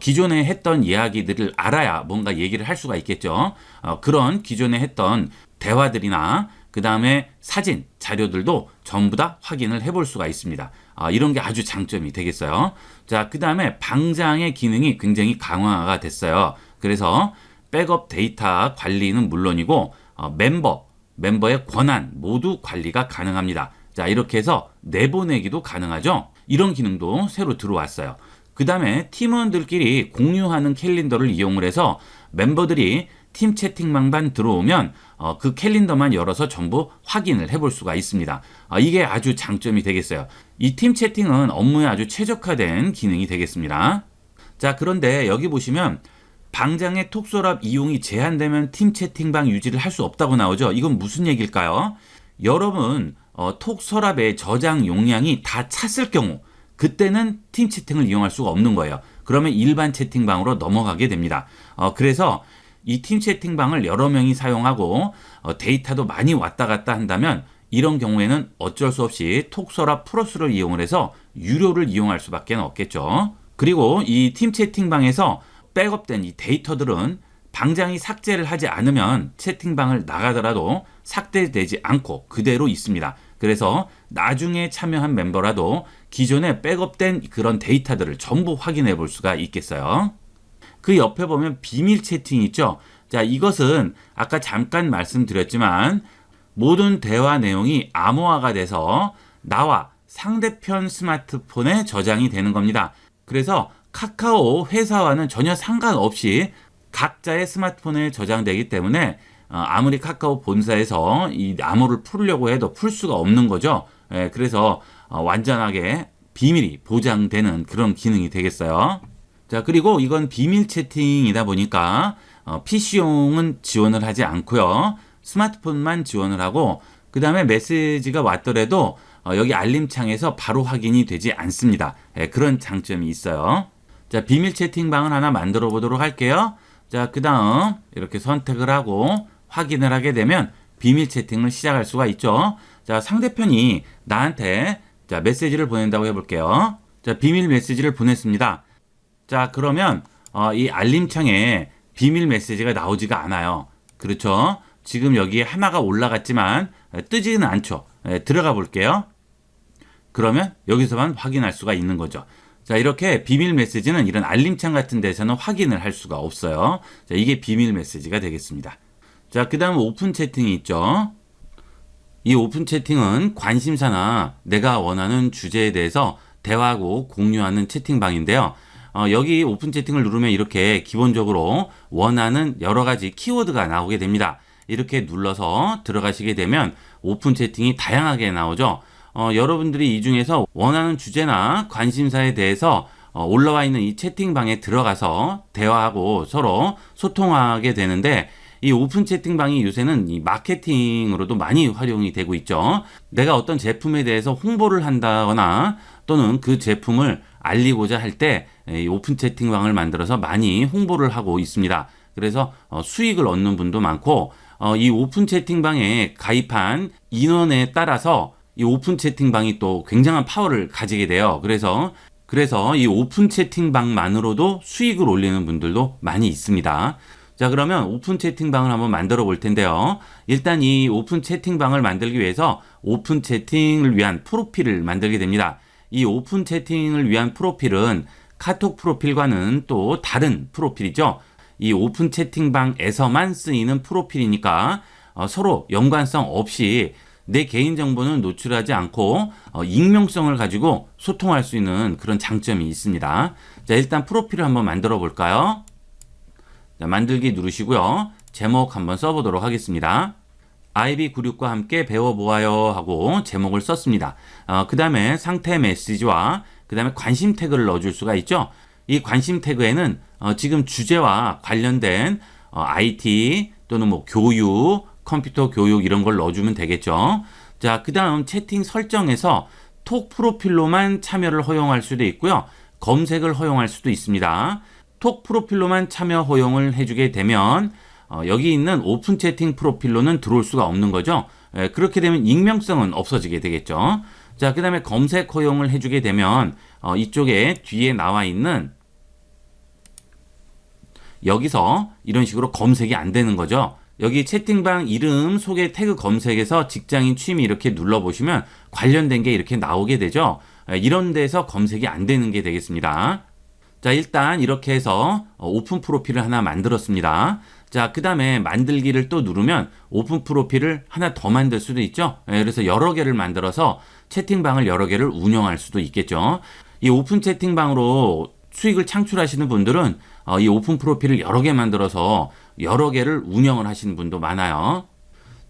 기존에 했던 이야기들을 알아야 뭔가 얘기를 할 수가 있겠죠. 그런 기존에 했던 대화들이나 그 다음에 사진, 자료들도 전부 다 확인을 해볼 수가 있습니다. 이런 게 아주 장점이 되겠어요. 자, 그 다음에 방장의 기능이 굉장히 강화가 됐어요. 그래서 백업 데이터 관리는 물론이고 멤버의 권한 모두 관리가 가능합니다. 자, 이렇게 해서 내보내기도 가능하죠. 이런 기능도 새로 들어왔어요. 그 다음에 팀원들끼리 공유하는 캘린더를 이용을 해서 멤버들이 팀 채팅방만 들어오면 그 캘린더만 열어서 전부 확인을 해볼 수가 있습니다. 이게 아주 장점이 되겠어요. 이 팀 채팅은 업무에 아주 최적화된 기능이 되겠습니다. 자, 그런데 여기 보시면 방장의 톡서랍 이용이 제한되면 팀 채팅방 유지를 할 수 없다고 나오죠. 이건 무슨 얘기일까요? 여러분 톡서랍의 저장 용량이 다 찼을 경우 그때는 팀 채팅을 이용할 수가 없는 거예요. 그러면 일반 채팅방으로 넘어가게 됩니다. 그래서 이 팀 채팅방을 여러 명이 사용하고 데이터도 많이 왔다 갔다 한다면 이런 경우에는 어쩔 수 없이 톡서랍 플러스를 이용을 해서 유료를 이용할 수밖에 없겠죠. 그리고 이 팀 채팅방에서 백업된 이 데이터들은 방장이 삭제를 하지 않으면 채팅방을 나가더라도 삭제되지 않고 그대로 있습니다. 그래서 나중에 참여한 멤버라도 기존에 백업된 그런 데이터들을 전부 확인해 볼 수가 있겠어요. 그 옆에 보면 비밀 채팅이 있죠. 자, 이것은 아까 잠깐 말씀드렸지만 모든 대화 내용이 암호화가 돼서 나와 상대편 스마트폰에 저장이 되는 겁니다. 그래서 카카오 회사와는 전혀 상관없이 각자의 스마트폰에 저장되기 때문에 아무리 카카오 본사에서 이 암호를 풀려고 해도 풀 수가 없는 거죠. 그래서 완전하게 비밀이 보장되는 그런 기능이 되겠어요. 자, 그리고 이건 비밀 채팅이다 보니까 PC용은 지원을 하지 않고요. 스마트폰만 지원을 하고 그 다음에 메시지가 왔더라도 여기 알림창에서 바로 확인이 되지 않습니다. 그런 장점이 있어요. 자, 비밀 채팅방을 하나 만들어 보도록 할게요. 자, 그 다음 이렇게 선택을 하고 확인을 하게 되면 비밀 채팅을 시작할 수가 있죠. 자, 상대편이 나한테 자, 메시지를 보낸다고 해볼게요. 자, 비밀 메시지를 보냈습니다. 자, 그러면 이 알림창에 비밀 메시지가 나오지가 않아요. 그렇죠? 지금 여기에 하나가 올라갔지만 뜨지는 않죠. 들어가 볼게요. 그러면 여기서만 확인할 수가 있는 거죠. 자, 이렇게 비밀 메시지는 이런 알림창 같은 데서는 확인을 할 수가 없어요. 자, 이게 비밀 메시지가 되겠습니다. 자, 그 다음 오픈 채팅이 있죠. 이 오픈 채팅은 관심사나 내가 원하는 주제에 대해서 대화하고 공유하는 채팅방인데요. 여기 오픈 채팅을 누르면 이렇게 기본적으로 원하는 여러 가지 키워드가 나오게 됩니다. 이렇게 눌러서 들어가시게 되면 오픈 채팅이 다양하게 나오죠. 여러분들이 이 중에서 원하는 주제나 관심사에 대해서 올라와 있는 이 채팅방에 들어가서 대화하고 서로 소통하게 되는데 이 오픈 채팅방이 요새는 이 마케팅으로도 많이 활용이 되고 있죠. 내가 어떤 제품에 대해서 홍보를 한다거나 또는 그 제품을 알리고자 할 때 이 오픈 채팅방을 만들어서 많이 홍보를 하고 있습니다. 그래서 수익을 얻는 분도 많고 이 오픈 채팅방에 가입한 인원에 따라서 이 오픈 채팅방이 또 굉장한 파워를 가지게 돼요. 그래서 이 오픈 채팅방만으로도 수익을 올리는 분들도 많이 있습니다. 자, 그러면 오픈 채팅방을 한번 만들어 볼 텐데요. 일단 이 오픈 채팅방을 만들기 위해서 오픈 채팅을 위한 프로필을 만들게 됩니다. 이 오픈 채팅을 위한 프로필은 카톡 프로필과는 또 다른 프로필이죠. 이 오픈 채팅방에서만 쓰이는 프로필이니까 서로 연관성 없이 내 개인정보는 노출하지 않고 익명성을 가지고 소통할 수 있는 그런 장점이 있습니다. 자, 일단 프로필을 한번 만들어 볼까요? 자, 만들기 누르시고요. 제목 한번 써보도록 하겠습니다. IB96과 함께 배워보아요 하고 제목을 썼습니다. 그 다음에 상태 메시지와 그 다음에 관심 태그를 넣어줄 수가 있죠. 이 관심 태그에는 지금 주제와 관련된 IT 또는 뭐 교육, 컴퓨터 교육 이런 걸 넣어주면 되겠죠. 자, 그 다음 채팅 설정에서 톡 프로필로만 참여를 허용할 수도 있고요. 검색을 허용할 수도 있습니다. 톡 프로필로만 참여 허용을 해주게 되면 여기 있는 오픈 채팅 프로필로는 들어올 수가 없는 거죠. 그렇게 되면 익명성은 없어지게 되겠죠. 자, 그 다음에 검색 허용을 해주게 되면 이쪽에 뒤에 나와 있는 여기서 이런 식으로 검색이 안 되는 거죠. 여기 채팅방 이름 소개 태그 검색에서 직장인 취미 이렇게 눌러보시면 관련된 게 이렇게 나오게 되죠. 이런 데서 검색이 안 되는 게 되겠습니다. 자, 일단 이렇게 해서 오픈 프로필을 하나 만들었습니다. 자, 그 다음에 만들기를 또 누르면 오픈 프로필을 하나 더 만들 수도 있죠. 그래서 여러 개를 만들어서 채팅방을 여러 개를 운영할 수도 있겠죠. 이 오픈 채팅방으로 수익을 창출하시는 분들은 이 오픈 프로필을 여러 개 만들어서 여러 개를 운영을 하시는 분도 많아요.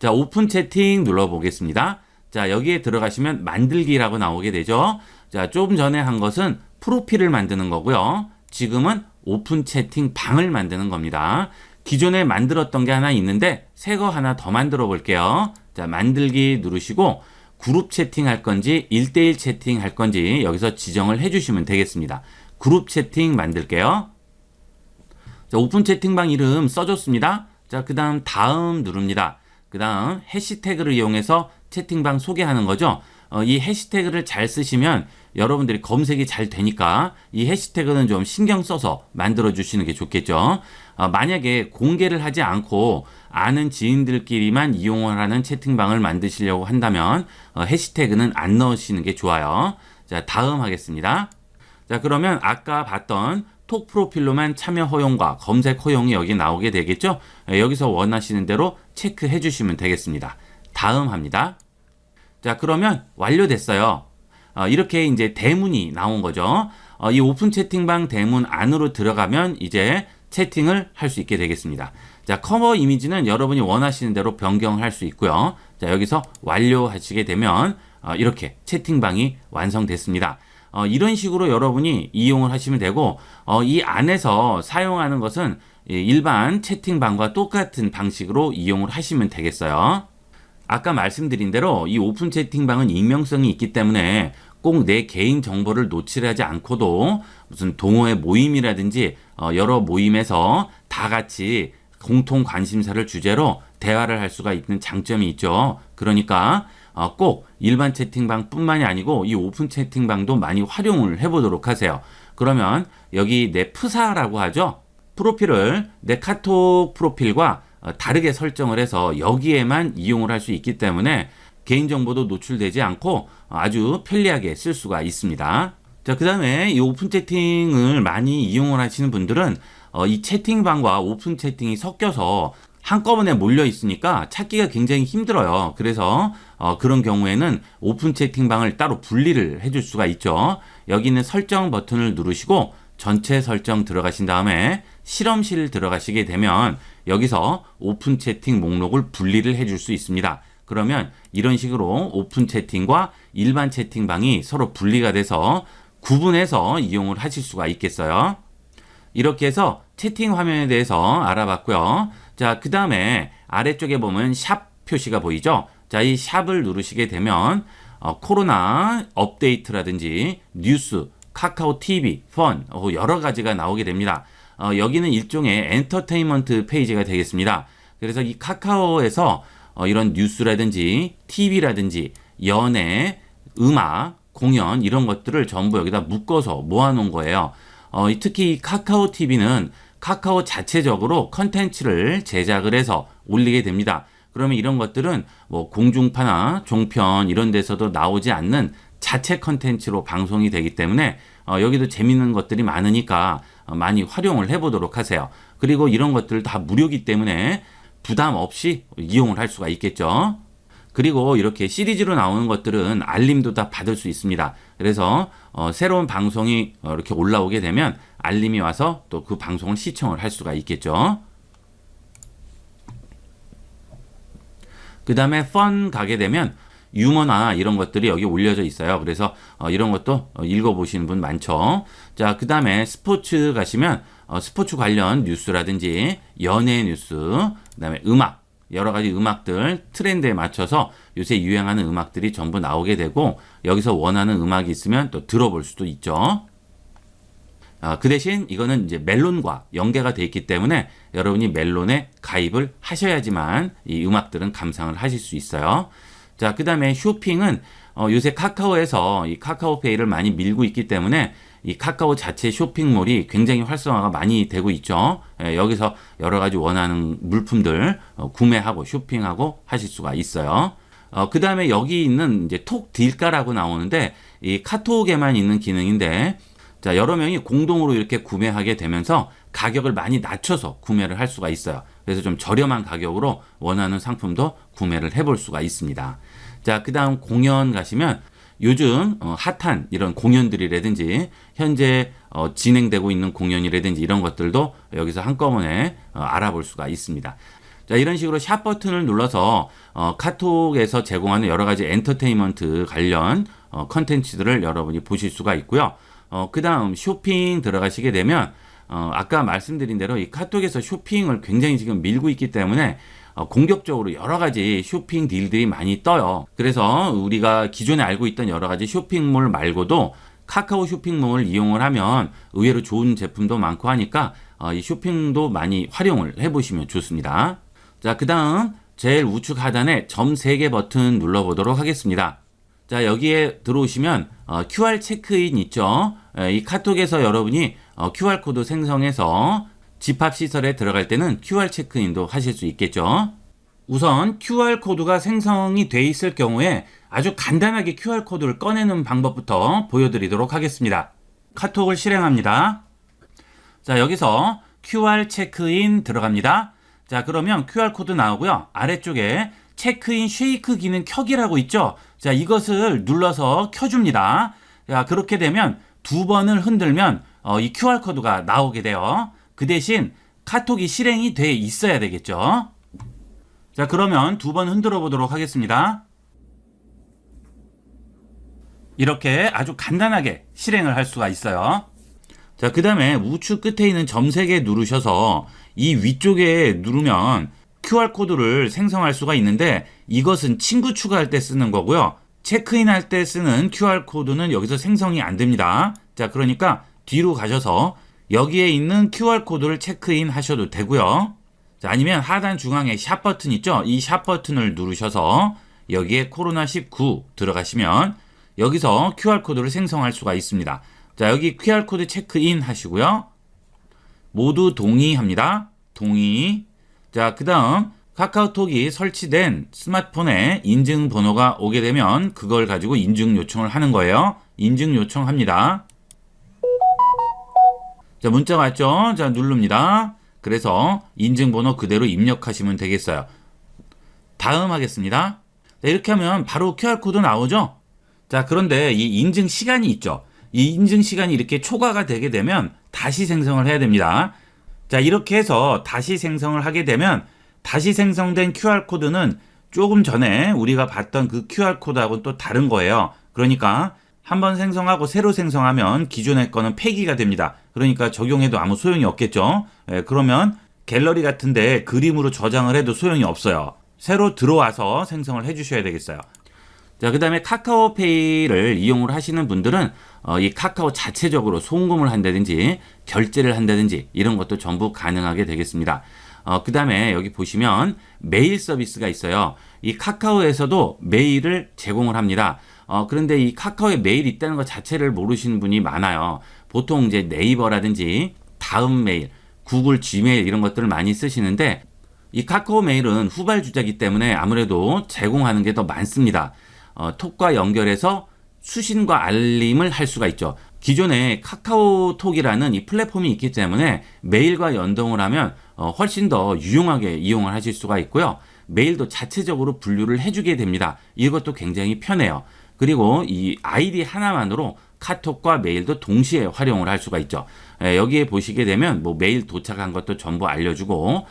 자, 오픈 채팅 눌러보겠습니다. 자, 여기에 들어가시면 만들기라고 나오게 되죠. 자, 조금 전에 한 것은 프로필을 만드는 거고요. 지금은 오픈 채팅 방을 만드는 겁니다. 기존에 만들었던 게 하나 있는데 새 거 하나 더 만들어 볼게요. 자, 만들기 누르시고 그룹 채팅 할 건지 1대1 채팅 할 건지 여기서 지정을 해주시면 되겠습니다. 그룹 채팅 만들게요. 자, 오픈 채팅방 이름 써줬습니다. 자, 그 다음 누릅니다. 그 다음 해시태그를 이용해서 채팅방 소개하는 거죠. 이 해시태그를 잘 쓰시면 여러분들이 검색이 잘 되니까 이 해시태그는 좀 신경 써서 만들어 주시는 게 좋겠죠. 만약에 공개를 하지 않고 아는 지인들끼리만 이용을 하는 채팅방을 만드시려고 한다면 해시태그는 안 넣으시는 게 좋아요. 자, 다음 하겠습니다. 자, 그러면 아까 봤던 톡 프로필로만 참여 허용과 검색 허용이 여기 나오게 되겠죠. 여기서 원하시는 대로 체크해 주시면 되겠습니다. 다음 합니다. 자, 그러면 완료됐어요. 이렇게 이제 대문이 나온 거죠. 이 오픈 채팅방 대문 안으로 들어가면 이제 채팅을 할 수 있게 되겠습니다. 자, 커버 이미지는 여러분이 원하시는 대로 변경할 수 있고요. 자, 여기서 완료하시게 되면 이렇게 채팅방이 완성됐습니다. 이런 식으로 여러분이 이용을 하시면 되고 이 안에서 사용하는 것은 일반 채팅방과 똑같은 방식으로 이용을 하시면 되겠어요. 아까 말씀드린 대로 이 오픈 채팅방은 익명성이 있기 때문에 꼭 내 개인 정보를 노출하지 않고도 무슨 동호회 모임이라든지 여러 모임에서 다 같이 공통 관심사를 주제로 대화를 할 수가 있는 장점이 있죠. 그러니까 꼭 일반 채팅방 뿐만이 아니고 이 오픈 채팅방도 많이 활용을 해보도록 하세요. 그러면 여기 내 프사라고 하죠. 프로필을 내 카톡 프로필과 다르게 설정을 해서 여기에만 이용을 할 수 있기 때문에 개인정보도 노출되지 않고 아주 편리하게 쓸 수가 있습니다. 자, 그 다음에 이 오픈 채팅을 많이 이용을 하시는 분들은 이 채팅방과 오픈 채팅이 섞여서 한꺼번에 몰려 있으니까 찾기가 굉장히 힘들어요. 그래서 그런 경우에는 오픈 채팅방을 따로 분리를 해줄 수가 있죠. 여기 있는 설정 버튼을 누르시고 전체 설정 들어가신 다음에 실험실 들어가시게 되면 여기서 오픈 채팅 목록을 분리를 해줄 수 있습니다. 그러면 이런 식으로 오픈 채팅과 일반 채팅방이 서로 분리가 돼서 구분해서 이용을 하실 수가 있겠어요. 이렇게 해서 채팅 화면에 대해서 알아봤고요. 자, 그 다음에 아래쪽에 보면 샵 표시가 보이죠? 자, 이 샵을 누르시게 되면 코로나 업데이트라든지 뉴스, 카카오 TV, 펀 여러 가지가 나오게 됩니다. 여기는 일종의 엔터테인먼트 페이지가 되겠습니다. 그래서 이 카카오에서 이런 뉴스라든지 TV라든지 연애, 음악, 공연 이런 것들을 전부 여기다 묶어서 모아놓은 거예요. 특히 이 카카오 TV는 카카오 자체적으로 컨텐츠를 제작을 해서 올리게 됩니다. 그러면 이런 것들은 뭐 공중파나 종편 이런 데서도 나오지 않는 자체 컨텐츠로 방송이 되기 때문에 여기도 재밌는 것들이 많으니까 많이 활용을 해보도록 하세요. 그리고 이런 것들 다 무료이기 때문에 부담 없이 이용을 할 수가 있겠죠. 그리고 이렇게 시리즈로 나오는 것들은 알림도 다 받을 수 있습니다. 그래서 새로운 방송이 이렇게 올라오게 되면 알림이 와서 또 그 방송을 시청을 할 수가 있겠죠. 그 다음에 펀 가게 되면 유머나 이런 것들이 여기 올려져 있어요. 그래서 이런 것도 읽어보시는 분 많죠. 자, 그 다음에 스포츠 가시면 스포츠 관련 뉴스라든지 연예 뉴스, 그 다음에 음악, 여러 가지 음악들 트렌드에 맞춰서 요새 유행하는 음악들이 전부 나오게 되고 여기서 원하는 음악이 있으면 또 들어볼 수도 있죠. 그 대신 이거는 이제 멜론과 연계가 돼 있기 때문에 여러분이 멜론에 가입을 하셔야지만 이 음악들은 감상을 하실 수 있어요. 자, 그 다음에 쇼핑은 요새 카카오에서 이 카카오페이를 많이 밀고 있기 때문에 이 카카오 자체 쇼핑몰이 굉장히 활성화가 많이 되고 있죠. 여기서 여러 가지 원하는 물품들 구매하고 쇼핑하고 하실 수가 있어요. 그 다음에 여기 있는 이제 톡 딜가라고 나오는데 이 카톡에만 있는 기능인데 자, 여러 명이 공동으로 이렇게 구매하게 되면서 가격을 많이 낮춰서 구매를 할 수가 있어요. 그래서 좀 저렴한 가격으로 원하는 상품도 구매를 해볼 수가 있습니다. 자, 그 다음 공연 가시면 요즘 핫한 이런 공연들이라든지 현재 진행되고 있는 공연이라든지 이런 것들도 여기서 한꺼번에 알아볼 수가 있습니다. 자, 이런 식으로 샵 버튼을 눌러서 카톡에서 제공하는 여러 가지 엔터테인먼트 관련 컨텐츠들을 여러분이 보실 수가 있고요. 그 다음 쇼핑 들어가시게 되면 아까 말씀드린 대로 이 카톡에서 쇼핑을 굉장히 지금 밀고 있기 때문에 공격적으로 여러 가지 쇼핑 딜들이 많이 떠요. 그래서 우리가 기존에 알고 있던 여러 가지 쇼핑몰 말고도 카카오 쇼핑몰 이용을 하면 의외로 좋은 제품도 많고 하니까 이 쇼핑도 많이 활용을 해보시면 좋습니다. 자, 그 다음 제일 우측 하단에 점 3개 버튼 눌러보도록 하겠습니다. 자, 여기에 들어오시면 QR 체크인 있죠. 이 카톡에서 여러분이 QR코드 생성해서 집합시설에 들어갈 때는 QR 체크인도 하실 수 있겠죠. 우선 QR코드가 생성이 돼 있을 경우에 아주 간단하게 QR코드를 꺼내는 방법부터 보여드리도록 하겠습니다. 카톡을 실행합니다. 자, 여기서 QR 체크인 들어갑니다. 자, 그러면 QR코드 나오고요. 아래쪽에 체크인 쉐이크 기능 켜기라고 있죠. 자, 이것을 눌러서 켜줍니다. 자, 그렇게 되면 2번을 흔들면 이 QR코드가 나오게 돼요. 그 대신 카톡이 실행이 돼 있어야 되겠죠. 자, 그러면 2번 흔들어 보도록 하겠습니다. 이렇게 아주 간단하게 실행을 할 수가 있어요. 자, 그 다음에 우측 끝에 있는 점 3개 누르셔서 이 위쪽에 누르면 QR코드를 생성할 수가 있는데 이것은 친구 추가할 때 쓰는 거고요. 체크인 할 때 쓰는 QR코드는 여기서 생성이 안 됩니다. 자, 그러니까 뒤로 가셔서 여기에 있는 QR코드를 체크인 하셔도 되고요. 자, 아니면 하단 중앙에 샵 버튼 있죠? 이 샵 버튼을 누르셔서 여기에 코로나19 들어가시면 여기서 QR코드를 생성할 수가 있습니다. 자, 여기 QR코드 체크인 하시고요. 모두 동의합니다. 동의. 자, 그 다음 카카오톡이 설치된 스마트폰에 인증번호가 오게 되면 그걸 가지고 인증 요청을 하는 거예요. 인증 요청합니다. 자, 문자 왔죠? 자, 누릅니다. 그래서 인증번호 그대로 입력하시면 되겠어요. 다음 하겠습니다. 자, 이렇게 하면 바로 QR코드 나오죠? 자, 그런데 이 인증 시간이 있죠? 이 인증 시간이 이렇게 초과가 되게 되면 다시 생성을 해야 됩니다. 자, 이렇게 해서 다시 생성을 하게 되면 다시 생성된 QR코드는 조금 전에 우리가 봤던 그 QR코드하고는 또 다른 거예요. 그러니까 한번 생성하고 새로 생성하면 기존의 거는 폐기가 됩니다. 그러니까 적용해도 아무 소용이 없겠죠. 그러면 갤러리 같은데 그림으로 저장을 해도 소용이 없어요. 새로 들어와서 생성을 해주셔야 되겠어요. 자, 그 다음에 카카오페이를 이용을 하시는 분들은 이 카카오 자체적으로 송금을 한다든지 결제를 한다든지 이런 것도 전부 가능하게 되겠습니다. 그 다음에 여기 보시면 메일 서비스가 있어요. 이 카카오에서도 메일을 제공을 합니다. 그런데 이 카카오에 메일이 있다는 것 자체를 모르시는 분이 많아요. 보통 이제 네이버라든지 다음 메일, 구글 지메일 이런 것들을 많이 쓰시는데 이 카카오 메일은 후발주자이기 때문에 아무래도 제공하는 게 더 많습니다. 톡과 연결해서 수신과 알림을 할 수가 있죠. 기존에 카카오톡이라는 이 플랫폼이 있기 때문에 메일과 연동을 하면 훨씬 더 유용하게 이용을 하실 수가 있고요. 메일도 자체적으로 분류를 해주게 됩니다. 이것도 굉장히 편해요. 그리고 이 아이디 하나만으로 카톡과 메일도 동시에 활용을 할 수가 있죠. 여기에 보시게 되면 뭐 메일 도착한 것도 전부 알려주고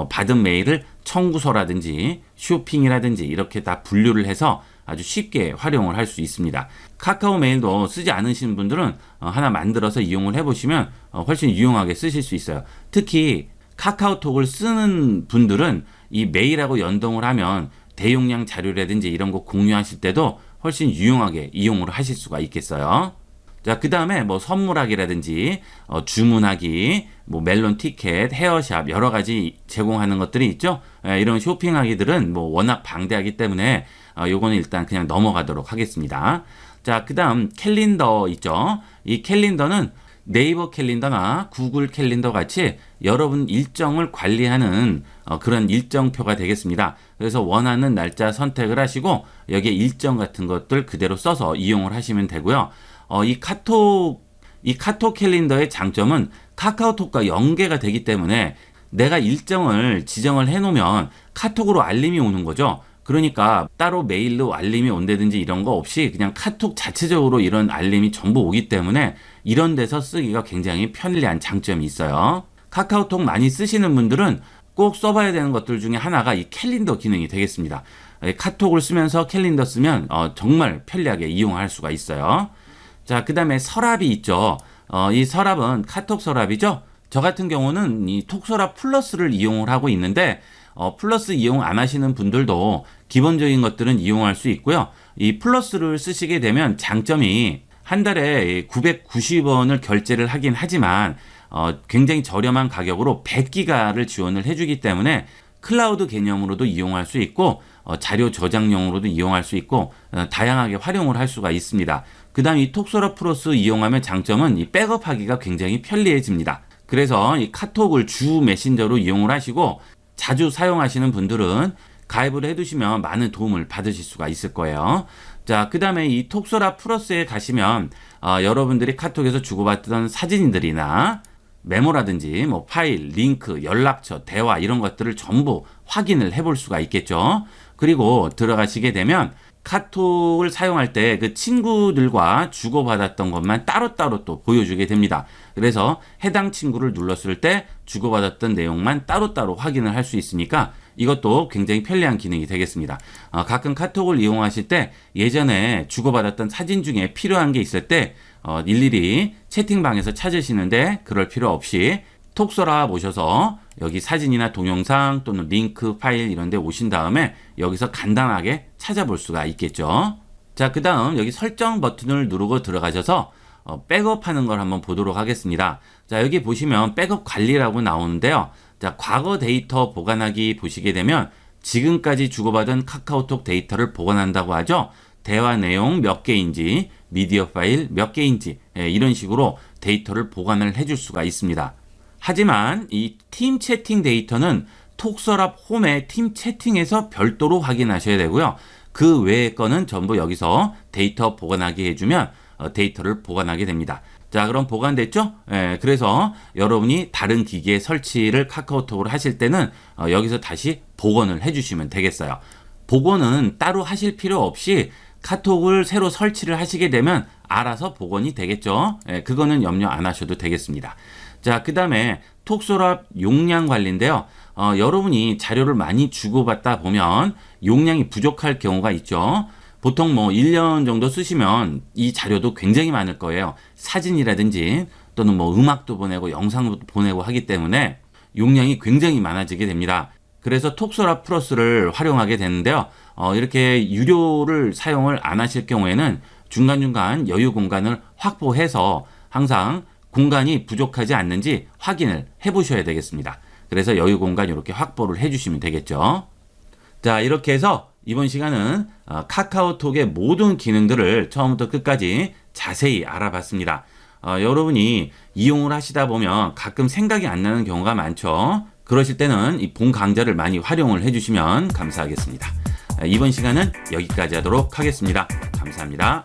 받은 메일을 청구서라든지 쇼핑이라든지 이렇게 다 분류를 해서 아주 쉽게 활용을 할 수 있습니다. 카카오 메일도 쓰지 않으시는 분들은 하나 만들어서 이용을 해보시면 훨씬 유용하게 쓰실 수 있어요. 특히 카카오톡을 쓰는 분들은 이 메일하고 연동을 하면 대용량 자료라든지 이런 거 공유하실 때도 훨씬 유용하게 이용을 하실 수가 있겠어요. 자, 그 다음에 뭐 선물하기라든지 주문하기, 뭐 멜론 티켓, 헤어샵 여러 가지 제공하는 것들이 있죠. 이런 쇼핑하기들은 뭐 워낙 방대하기 때문에 요거는 일단 그냥 넘어가도록 하겠습니다. 자, 그 다음 캘린더 있죠. 이 캘린더는 네이버 캘린더나 구글 캘린더 같이 여러분 일정을 관리하는 그런 일정표가 되겠습니다. 그래서 원하는 날짜 선택을 하시고 여기에 일정 같은 것들 그대로 써서 이용을 하시면 되고요. 이 카톡 캘린더의 장점은 카카오톡과 연계가 되기 때문에 내가 일정을 지정을 해놓으면 카톡으로 알림이 오는 거죠. 그러니까 따로 메일로 알림이 온다든지 이런 거 없이 그냥 카톡 자체적으로 이런 알림이 전부 오기 때문에 이런 데서 쓰기가 굉장히 편리한 장점이 있어요. 카카오톡 많이 쓰시는 분들은 꼭 써봐야 되는 것들 중에 하나가 이 캘린더 기능이 되겠습니다. 카톡을 쓰면서 캘린더 쓰면 정말 편리하게 이용할 수가 있어요. 자, 그 다음에 서랍이 있죠. 이 서랍은 카톡 서랍이죠. 저 같은 경우는 이 톡서랍 플러스를 이용을 하고 있는데 플러스 이용 안 하시는 분들도 기본적인 것들은 이용할 수 있고요. 이 플러스를 쓰시게 되면 장점이 한 달에 990원을 결제를 하긴 하지만 굉장히 저렴한 가격으로 100기가를 지원을 해주기 때문에 클라우드 개념으로도 이용할 수 있고 자료 저장용으로도 이용할 수 있고 다양하게 활용을 할 수가 있습니다. 그 다음 이 톡서랍 플러스 이용하면 장점은 이 백업하기가 굉장히 편리해집니다. 그래서 이 카톡을 주 메신저로 이용을 하시고 자주 사용하시는 분들은 가입을 해두시면 많은 도움을 받으실 수가 있을 거예요. 자, 그 다음에 이 톡서랍 플러스에 가시면 여러분들이 카톡에서 주고받던 사진들이나 메모라든지 뭐 파일, 링크, 연락처, 대화 이런 것들을 전부 확인을 해볼 수가 있겠죠. 그리고 들어가시게 되면 카톡을 사용할 때 그 친구들과 주고받았던 것만 따로따로 또 보여주게 됩니다. 그래서 해당 친구를 눌렀을 때 주고받았던 내용만 따로따로 확인을 할 수 있으니까 이것도 굉장히 편리한 기능이 되겠습니다. 가끔 카톡을 이용하실 때 예전에 주고받았던 사진 중에 필요한 게 있을 때 일일이 채팅방에서 찾으시는데 그럴 필요 없이 톡서랍 오셔서 여기 사진이나 동영상 또는 링크 파일 이런 데 오신 다음에 여기서 간단하게 찾아볼 수가 있겠죠. 자, 그 다음 여기 설정 버튼을 누르고 들어가셔서 백업하는 걸 한번 보도록 하겠습니다. 자, 여기 보시면 백업 관리라고 나오는데요. 자, 과거 데이터 보관하기 보시게 되면 지금까지 주고받은 카카오톡 데이터를 보관한다고 하죠. 대화 내용 몇 개인지, 미디어 파일 몇 개인지 이런 식으로 데이터를 보관을 해줄 수가 있습니다. 하지만 이 팀 채팅 데이터는 톡서랍 홈의 팀 채팅에서 별도로 확인하셔야 되고요. 그 외의 거는 전부 여기서 데이터 보관하게 해주면 데이터를 보관하게 됩니다. 자, 그럼 보관됐죠? 그래서 여러분이 다른 기기에 설치를 카카오톡으로 하실 때는 여기서 다시 복원을 해주시면 되겠어요. 복원은 따로 하실 필요 없이 카톡을 새로 설치를 하시게 되면 알아서 복원이 되겠죠. 그거는 염려 안 하셔도 되겠습니다. 자, 그 다음에 톡서랍 용량 관리인데요. 여러분이 자료를 많이 주고받다 보면 용량이 부족할 경우가 있죠. 보통 뭐 1년 정도 쓰시면 이 자료도 굉장히 많을 거예요. 사진이라든지 또는 뭐 음악도 보내고 영상도 보내고 하기 때문에 용량이 굉장히 많아지게 됩니다. 그래서 톡서랍 플러스를 활용하게 되는데요. 이렇게 유료를 사용을 안 하실 경우에는 중간중간 여유 공간을 확보해서 항상 공간이 부족하지 않는지 확인을 해 보셔야 되겠습니다. 그래서 여유 공간 이렇게 확보를 해 주시면 되겠죠. 자, 이렇게 해서 이번 시간은 카카오톡의 모든 기능들을 처음부터 끝까지 자세히 알아봤습니다. 여러분이 이용을 하시다 보면 가끔 생각이 안 나는 경우가 많죠. 그러실 때는 이 본 강좌를 많이 활용을 해주시면 감사하겠습니다. 이번 시간은 여기까지 하도록 하겠습니다. 감사합니다.